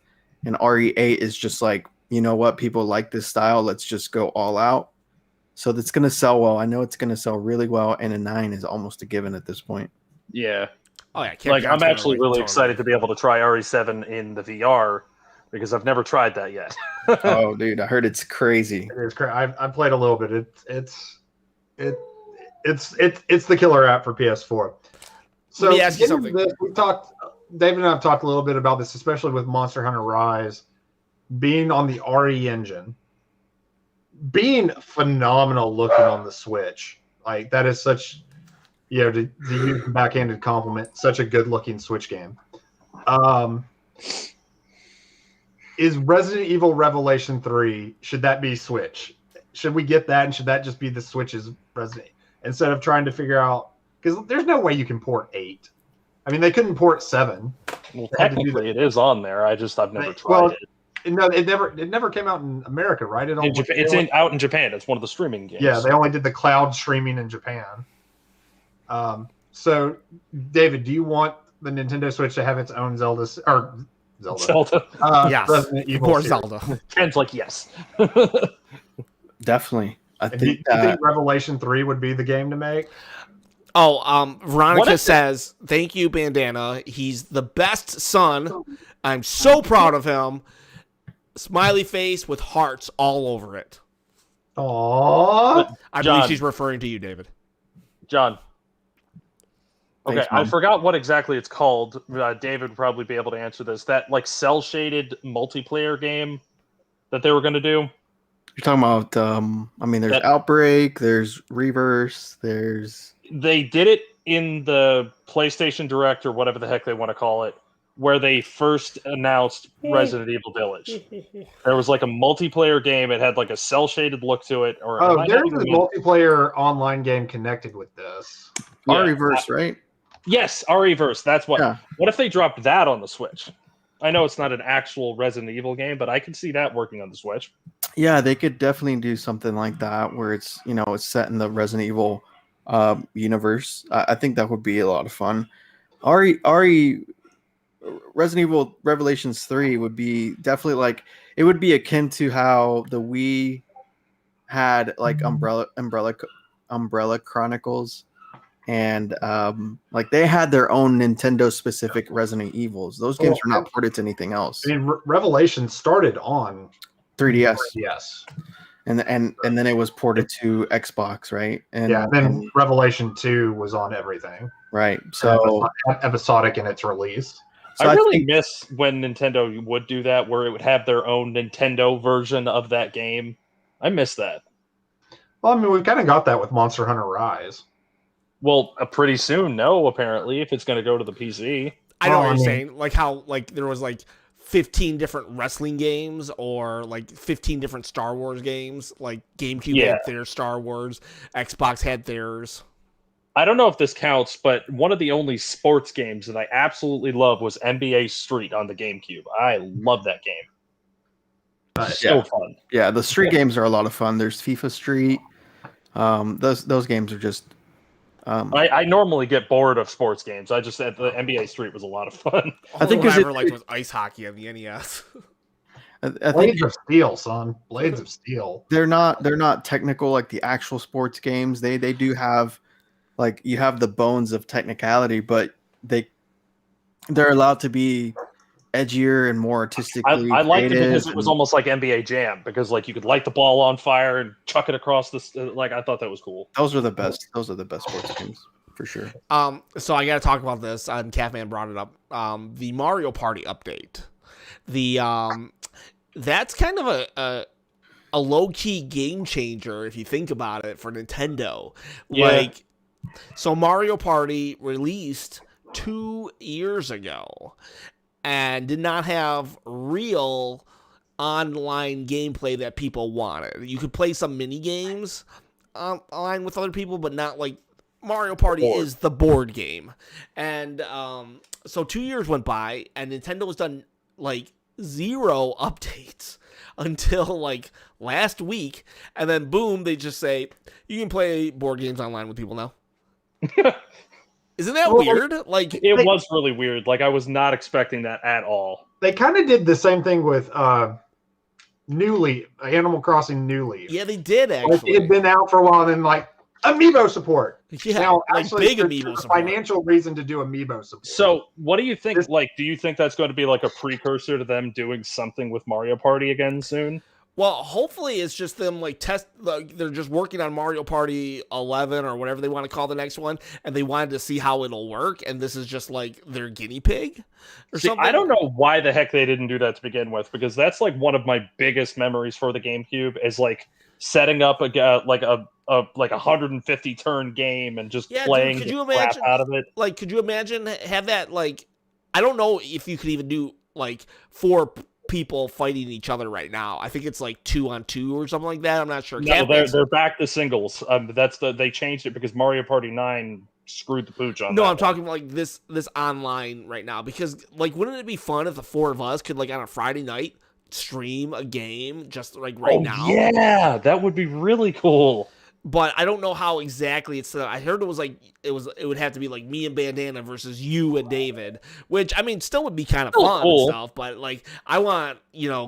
and RE8 is just like, you know what, people like this style, let's just go all out. So that's going to sell well. I know it's going to sell really well, and a 9 is almost a given at this point. Yeah. Oh yeah, Like I'm actually really totally. excited to be able to try RE7 in the VR, because I've never tried that yet. Oh, dude, I heard it's crazy. It is crazy. I've played a little bit. It's the killer app for PS4. So Let me ask you getting something. to this, David and I have talked a little bit about this, especially with Monster Hunter Rise being on the RE engine, being phenomenal looking on the Switch. Like that is such, to use the backhanded compliment, such a good looking Switch game. Is Resident Evil Revelation 3, should that be Switch? Should we get that, and should that just be the Switch's Resident, instead of trying to figure out, because there's no way you can port 8. I mean, they couldn't port 7. Well, They had to do technically it is on there. I've never tried Well, it. No, it never came out in America, right? In Japan, it's out in Japan. It's one of the streaming games. Yeah, they only did the cloud streaming in Japan. So, David, do you want the Nintendo Switch to have its own Zelda? Zelda. Yes, Resident Evil more series? Zelda. Ken's like, yes. Definitely. I And do you think think Revelation 3 would be the game to make? Oh, What Veronica if says, "Thank you, Bandana. He's the best son. I'm so proud of him." Smiley face with hearts all over it. Aww. I John. believe she's referring to you, David. John. Okay, Thanks, I Mom. forgot what exactly it's called. David would probably be able to answer this. That like cell shaded multiplayer game that they were going to do. you're talking about. I mean, there's That- Outbreak, there's Reverse, there's They did it in the PlayStation Direct or whatever the heck they want to call it, where they first announced Resident Evil Village. There was like a multiplayer game. It had like a cell shaded look to it. Or Oh, there's a multiplayer online game connected with this. Yeah. Reverse, right? Yes, RE-verse. That's what. Yeah. What if they dropped that on the Switch? I know it's not an actual Resident Evil game, but I can see that working on the Switch. Yeah, they could definitely do something like that where it's it's set in the Resident Evil universe. I think that would be a lot of fun. RE Resident Evil Revelations 3 would be definitely like it would be akin to how the Wii had like Umbrella Chronicles, and like they had their own Nintendo specific Resident Evils. Those games were not ported to anything else. I mean, Revelation started on 3DS. Yes. And then it was ported to Xbox, right? And yeah, and then Revelation 2 was on everything. Right. So episodic in its release. So I really miss when Nintendo would do that, where it would have their own Nintendo version of that game. I miss that. Well, I mean, we've kind of got that with Monster Hunter Rise. Well, pretty soon, no, apparently, if it's going to go to the PC. I know what you're saying. Like how like there was like 15 different wrestling games or like 15 different Star Wars games. Like GameCube had their Star Wars, Xbox had theirs. I don't know if this counts, but one of the only sports games that I absolutely love was NBA Street on the GameCube. I love that game. So fun. Yeah, the Street games are a lot of fun. There's FIFA Street. Those games are just. I normally get bored of sports games. I just said the NBA Street was a lot of fun. I think what I ever liked was ice hockey on the NES. I think Blades of Steel, son. Blades of Steel. They're not technical like the actual sports games. They do have like you have the bones of technicality, but they're allowed to be edgier and more artistically. I liked it because it was almost like NBA Jam, because like you could light the ball on fire and chuck it across the like. I thought that was cool. Those are the best. Those are the best sports games for sure. So I got to talk about this. Catman brought it up. The Mario Party update. That's kind of a low key game changer if you think about it for Nintendo. Yeah. Like, so Mario Party released 2 years ago and did not have real online gameplay that people wanted. You could play some mini games online with other people, but not like Mario Party is the board game. And so 2 years went by, and Nintendo has done like 0 updates until like last week, and then boom, they just say you can play board games online with people now. Isn't that weird? Like it was really weird. Like I was not expecting that at all. They kind of did the same thing with New Leaf, Animal Crossing New Leaf. Yeah, they did actually. Like, it had been out for a while, and then like Amiibo support. Yeah, now, like actually, big Amiibo there's a support. financial reason to do Amiibo support. So, what do you think? Like, do you think that's going to be like a precursor to them doing something with Mario Party again soon? Well, hopefully it's just them like they're just working on Mario Party 11 or whatever they want to call the next one, and they wanted to see how it'll work, and this is just like their guinea pig or something. I don't know why the heck they didn't do that to begin with, because that's like one of my biggest memories for the GameCube is like setting up a 150 turn game and just playing the crap out of it. Like, could you imagine have that like? I don't know if you could even do like 4 people fighting each other right now. I think it's like 2-on-2 or something like that. I'm not sure. No, they're back to singles. They changed it because Mario Party 9 screwed the pooch on. No, I'm talking like this online right now, because like wouldn't it be fun if the 4 of us could like on a Friday night stream a game just like now? Yeah, that would be really cool. But I don't know how exactly it's. I heard it would have to be like me and Bandana versus you and David, which I mean still would be kind of fun and stuff. But like I want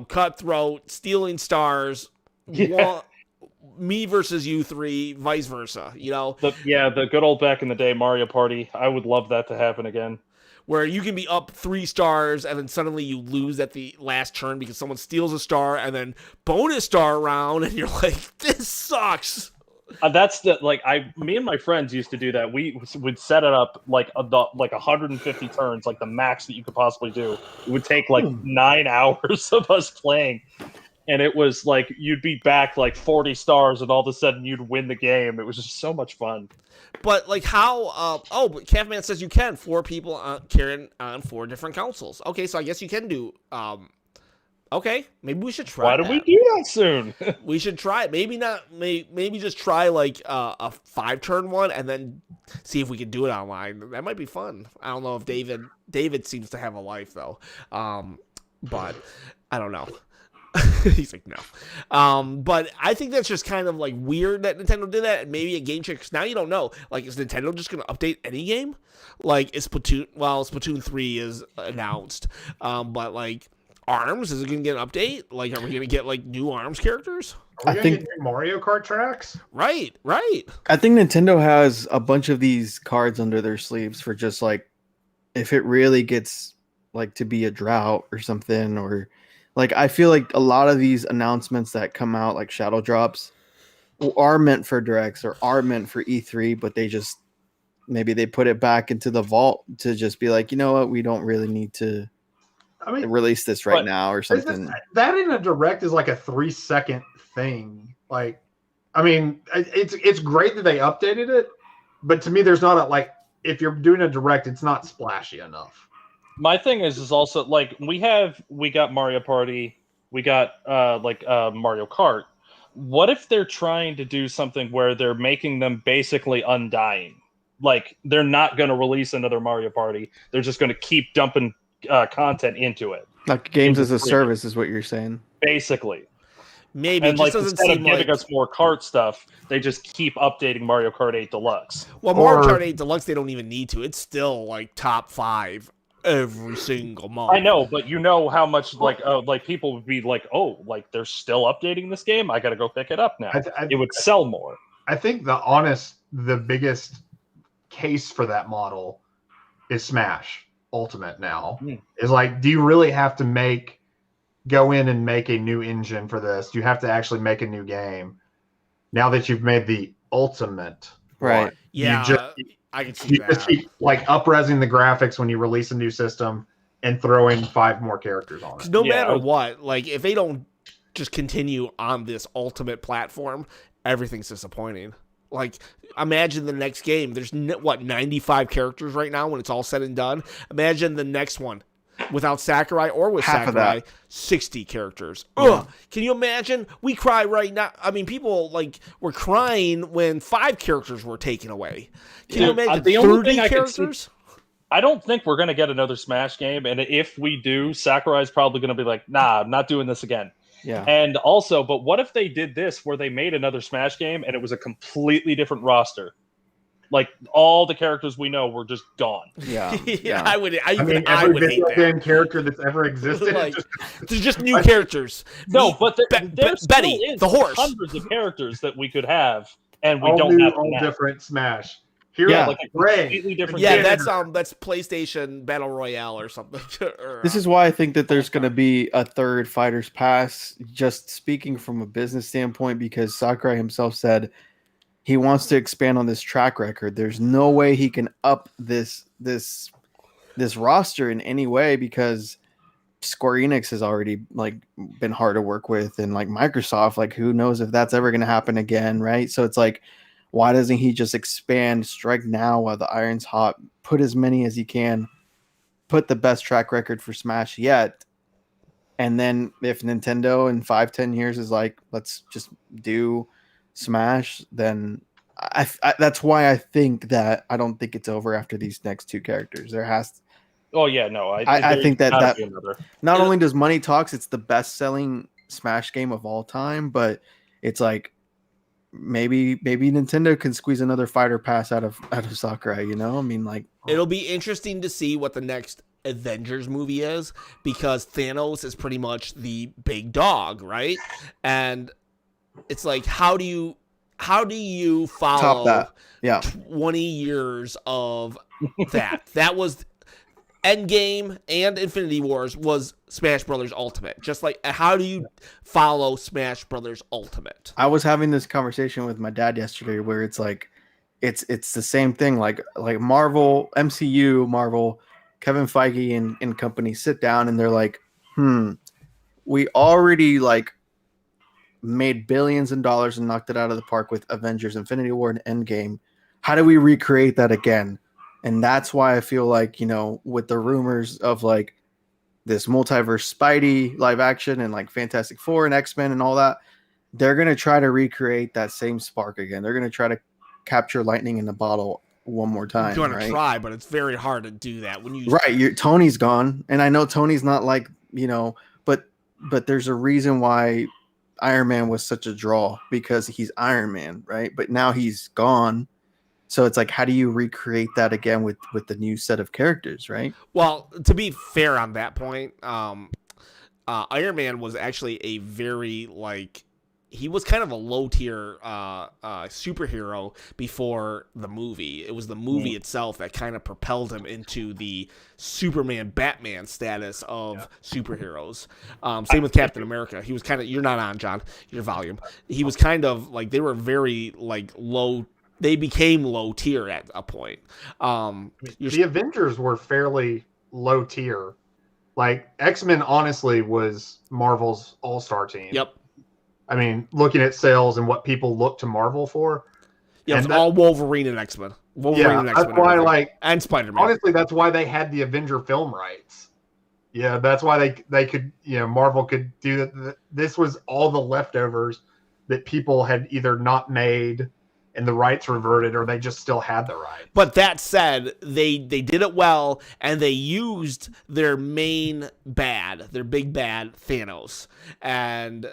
Cutthroat, Stealing Stars, me versus you 3, vice versa. The good old back in the day Mario Party. I would love that to happen again. Where you can be up 3 stars and then suddenly you lose at the last turn because someone steals a star, and then bonus star round, and you're like, this sucks. That's me and my friends used to do that. We would set it up like 150 turns, like the max that you could possibly do. It would take like 9 hours of us playing, and it was like you'd be back like 40 stars, and all of a sudden you'd win the game. It was just so much fun. But like how? But Catman says you can 4 people carrying on 4 different consoles. Okay, so I guess you can do. Okay, maybe we should try. Why don't we do that soon? We should try it. Maybe not. Maybe just try like a 5-turn one, and then see if we can do it online. That might be fun. I don't know if David seems to have a life though. But I don't know. He's like, no. But I think that's just kind of like weird that Nintendo did that, and maybe a game change. Now you don't know. Like, is Nintendo just going to update any game? Like, is Splatoon? Well, Splatoon 3 is announced, but like ARMS, is it going to get an update? Like, are we going to get like new ARMS characters? Are we gonna get new Mario Kart tracks? Right. I think Nintendo has a bunch of these cards under their sleeves for just like if it really gets like to be a drought or something, or like I feel like a lot of these announcements that come out like shadow drops are meant for directs or are meant for E3, but they just maybe they put it back into the vault to just be like, you know what, we don't really need to release this right now or something. That in a direct is like a 3-second thing. Like, I mean, it's great that they updated it, but to me, there's not a like if you're doing a direct, it's not splashy enough. My thing is also like we got Mario Party, we got Mario Kart. What if they're trying to do something where they're making them basically undying? Like they're not going to release another Mario Party. They're just going to keep dumping content into it. Like games as a service is what you're saying. Basically. Maybe and it just like doesn't instead seem of giving like us more kart stuff, they just keep updating Mario Kart 8 Deluxe. Well, Mario Kart 8 Deluxe, they don't even need to. It's still like top 5 every single month. I know, but you know how much like people would be like, oh, like they're still updating this game. I got to go pick it up now. It would sell more. I think the biggest case for that model is Smash Ultimate now. Is like, do you really have to go in and make a new engine for this? Do you have to actually make a new game now that you've made the Ultimate? Right. One? Yeah, I can see that. Just keep like up-resing the graphics when you release a new system and throwing 5 more characters on it. No matter what, like if they don't just continue on this Ultimate platform, everything's disappointing. Like, imagine the next game. There's 95 characters right now when it's all said and done. Imagine the next one without Sakurai or with Half Sakurai, of that. 60 characters. Yeah. Ugh. Can you imagine? We cry right now. I mean, people like were crying when 5 characters were taken away. Can you imagine the only 30 thing characters? I don't think we're going to get another Smash game, and if we do, Sakurai's probably going to be like, nah, I'm not doing this again. Yeah. And also, but what if they did this where they made another Smash game and it was a completely different roster? Like all the characters we know were just gone. Yeah. I would hate Every video that. game character that's ever existed. Like, there's just new characters. No, but there still Betty, is the horse. hundreds of characters that we could have, and we all don't new, have all them now. different Smash. Here, Yeah. Like a Ray. completely different. Yeah, game. that's PlayStation Battle Royale or something. This is why I think that there's going to be a third Fighters Pass, just speaking from a business standpoint, because Sakurai himself said he wants to expand on this track record. There's no way he can up this roster in any way because Square Enix has already like been hard to work with, and like Microsoft, like who knows if that's ever going to happen again, right? So it's like, why doesn't he just expand, strike now while the iron's hot, put as many as he can, put the best track record for Smash yet, and then if Nintendo in 5-10 years is like, let's just do Smash, then I that's why I think that I don't think it's over after these next 2 characters. There has to, Oh yeah, no. I think that be another. not only does money talks, it's the best selling Smash game of all time, but it's like maybe Nintendo can squeeze another fighter pass out of Sakurai, you know? I mean, like, it'll be interesting to see what the next Avengers movie is, because Thanos is pretty much the big dog, right? And it's like, how do you follow top that. Yeah. 20 years of that? That was Endgame and Infinity Wars was Smash Brothers Ultimate. Just like, how do you follow Smash Brothers Ultimate? I was having this conversation with my dad yesterday where it's like, it's the same thing. Like Marvel, MCU, Marvel, Kevin Feige and company sit down and they're like, we already like made billions of dollars and knocked it out of the park with Avengers, Infinity War, and Endgame. How do we recreate that again? And that's why I feel like, you know, with the rumors of like this multiverse Spidey live action and like Fantastic Four and X-Men and all that, they're going to try to recreate that same spark again. They're going to try to capture lightning in the bottle one more time. You're going right? to try, but it's very hard to do that when you Tony's gone. And I know Tony's not like, you know, but but there's a reason why Iron Man was such a draw, because he's Iron Man, right? But now he's gone. So it's like, how do you recreate that again with the new set of characters, right? Well, to be fair on that point, Iron Man was actually a very he was kind of a low tier superhero before the movie. It was the movie itself that kind of propelled him into the Superman, Batman status of superheroes. Same with Captain America. He was kind of, you're not on, John, your volume. He was kind of they were very low. They became low tier at a point. The Avengers were fairly low tier. Like X-Men, honestly, was Marvel's all-star team. Yep. I mean, looking at sales and what people look to Marvel for. Yeah, it's all Wolverine and X-Men. And X-Men. That's why, and Spider-Man. Honestly, that's why they had the Avenger film rights. Yeah, that's why they could, Marvel could do that. This was all the leftovers that people had either not made and the rights reverted, or they just still had the rights. But that said, they did it well, and they used their main bad, their big bad, Thanos, and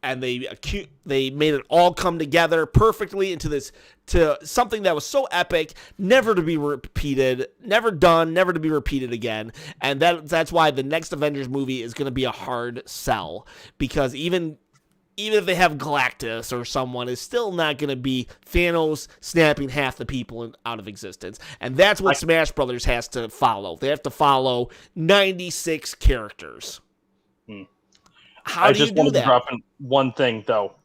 they made it all come together perfectly to something that was so epic, never to be repeated, never done, never to be repeated again. And that's why the next Avengers movie is going to be a hard sell, because even if they have Galactus or someone, is still not going to be Thanos snapping half the people out of existence. And that's what Smash Brothers has to follow. They have to follow 96 characters. How do you do that? I just wanted to drop in one thing, though.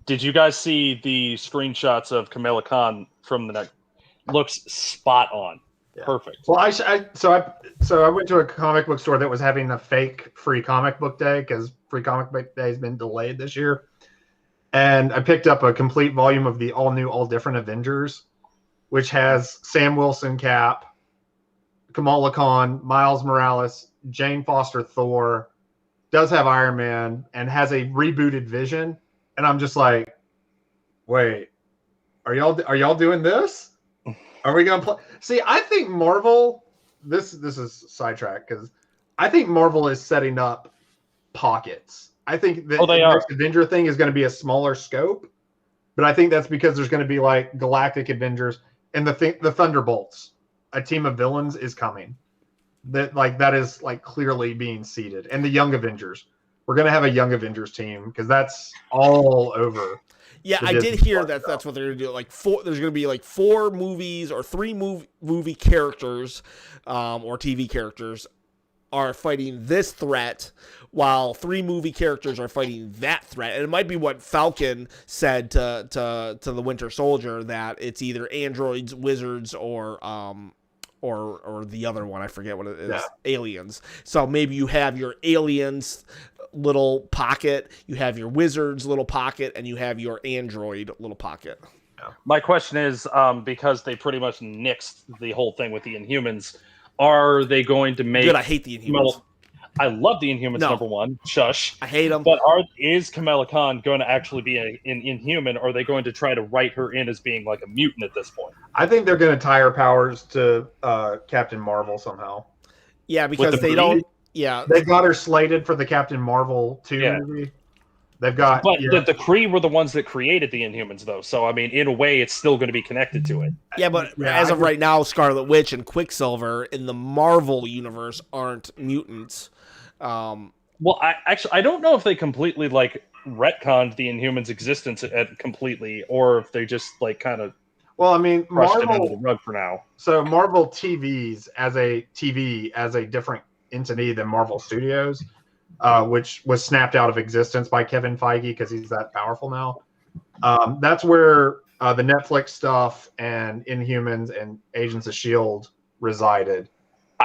Did you guys see the screenshots of Kamala Khan from the next? Looks spot on. Yeah. Perfect. Well, I went to a comic book store that was having a fake free comic book day, because free comic book day has been delayed this year. And I picked up a complete volume of the all new, all different Avengers, which has Sam Wilson Cap, Kamala Khan, Miles Morales, Jane Foster Thor, does have Iron Man, and has a rebooted Vision. And I'm just like, wait, are y'all doing this? Are we gonna play? See, I think Marvel. This is sidetrack, because I think Marvel is setting up pockets. I think the next Avenger thing is going to be a smaller scope, but I think that's because there's going to be Galactic Avengers and the Thunderbolts. A team of villains is coming. That is clearly being seeded, and the Young Avengers. We're going to have a Young Avengers team, because that's all over. Yeah, I did hear that that's what they're going to do. There's going to be 4 movies or 3 movie characters or TV characters are fighting this threat, while 3 movie characters are fighting that threat. And it might be what Falcon said to the Winter Soldier, that it's either androids, wizards, or the other one. I forget what it is. Yeah. Aliens. So maybe you have your aliens little pocket, you have your wizards little pocket, and you have your android little pocket. My question is, because they pretty much nixed the whole thing with the Inhumans, are they going to make... Good, I hate the Inhumans. I love the Inhumans, number one. Shush. I hate them. But is Kamala Khan going to actually be an Inhuman, or are they going to try to write her in as being a mutant at this point? I think they're going to tie her powers to Captain Marvel somehow. Yeah, because they don't... Yeah, they got her slated for the Captain Marvel 2 movie. They've got, but the Kree were the ones that created the Inhumans, though. So I mean, in a way, it's still going to be connected to it. Yeah, but as of right now, Scarlet Witch and Quicksilver in the Marvel universe aren't mutants. Well, I don't know if they completely retconned the Inhumans' existence completely, or if they just kind of. Well, I mean, Marvel it under the rug for now. So Marvel TVs as a different entity than Marvel Studios, which was snapped out of existence by Kevin Feige because he's that powerful now. That's where the Netflix stuff and Inhumans and Agents of S.H.I.E.L.D. resided.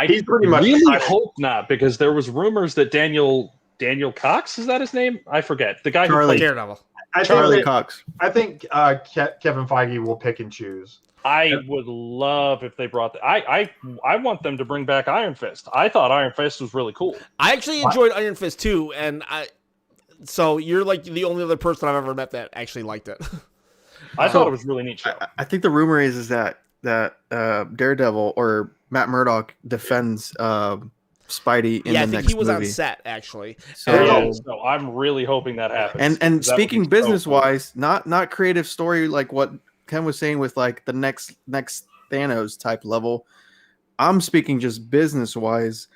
He's pretty much really hope not, because there was rumors that Daniel Cox, is that his name? I forget. The guy who played Daredevil. Charlie Cox. I think Kevin Feige will pick and choose. I would love if they brought I want them to bring back Iron Fist. I thought Iron Fist was really cool. I actually enjoyed Iron Fist too, and so you're the only other person I've ever met that actually liked it. I thought it was a really neat show. I think the rumor is that Daredevil or Matt Murdock defends Spidey in Yeah, I the think next he was movie. on set actually. So, So I'm really hoping that happens. and That would speaking be so business cool. wise, not creative story like what Ken was saying with like the next Thanos type level. I'm speaking just business wise.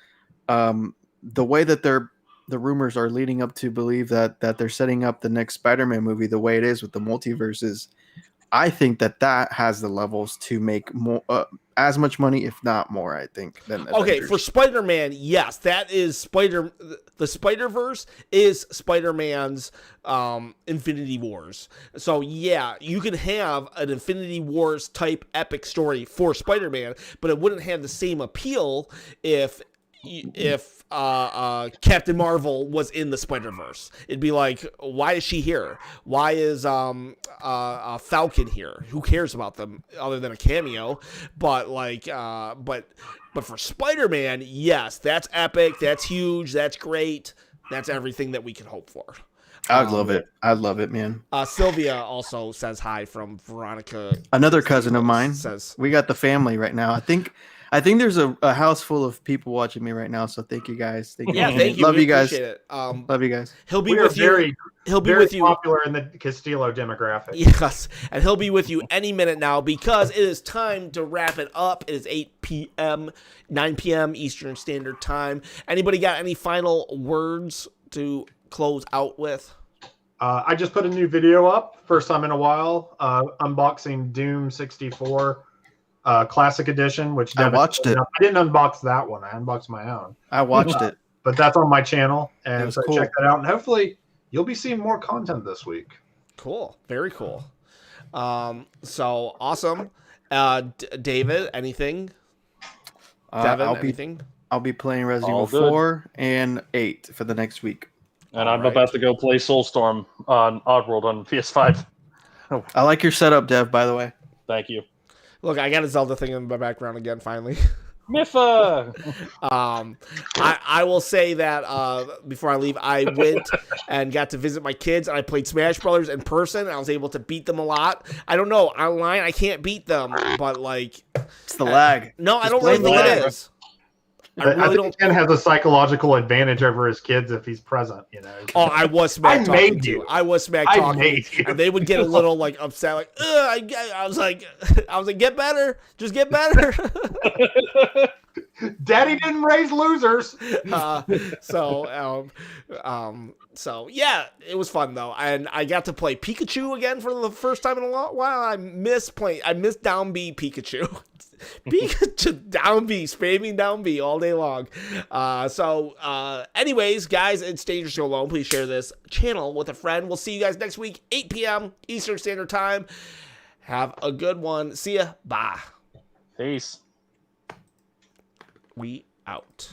The way that the rumors are leading up to believe that they're setting up the next Spider-Man movie the way it is with the multiverses. I think that has the levels to make more as much money, if not more. I think than Okay, Avengers. for Spider-Man, yes, that is the Spider-Verse is Spider-Man's Infinity Wars. So yeah, you can have an Infinity Wars type epic story for Spider-Man, but it wouldn't have the same appeal if Captain Marvel was in the Spider-Verse. It'd be like, why is she here? Why is Falcon here? Who cares about them other than a cameo? But like, but for Spider-Man, yes, that's epic. That's huge. That's great. That's everything that we can hope for. I'd love it. I'd love it, man. Sylvia also says hi from Veronica. Another cousin of mine. Says, We got the family right now. I think there's a house full of people watching me right now. So thank you guys. yeah, thank you. Love We you guys. appreciate it. Love you guys. He'll be We are with you. very, He'll be very with you. popular in the Castillo demographic. Yes, and he'll be with you any minute now because it is time to wrap it up. It is 8 p.m., 9 p.m. Eastern Standard Time. Anybody got any final words to close out with? I just put a new video up, first time in a while, unboxing Doom 64 Classic Edition, which I watched it. I didn't unbox that one. I unboxed my own. I watched it. But that's on my channel, It and was so cool. check that out. And hopefully you'll be seeing more content this week. Cool. Very cool. So awesome. David, anything? Devin, anything? I'll be playing Resident All Evil good. 4 and 8 for the next week. And All I'm right. about to go play Soulstorm on Oddworld on PS5. I like your setup, Dev, by the way. Thank you. Look, I got a Zelda thing in my background again, finally. Mifa! I will say that before I leave, I went and got to visit my kids, and I played Smash Brothers in person, and I was able to beat them a lot. I don't know, online I can't beat them, but like, It's the lag. no, I Just don't really blame think the it lag. is. I I really think don't. Ken has a psychological advantage over his kids if he's present. You know. Oh, I was smack I talking made too. you. I was smack I talking, made you. and they would get a little like upset, like, Ugh, I was like, get better, just get better. Daddy didn't raise losers. So yeah, it was fun though, and I got to play Pikachu again for the first time in a while. I miss down B Pikachu. Pikachu down B, spamming down B all day long. Anyways, guys, it's Dangerous to Go Alone. Please share this channel with a friend. We'll see you guys next week, 8 p.m. Eastern Standard Time. Have a good one. See ya. Bye. Peace. We out.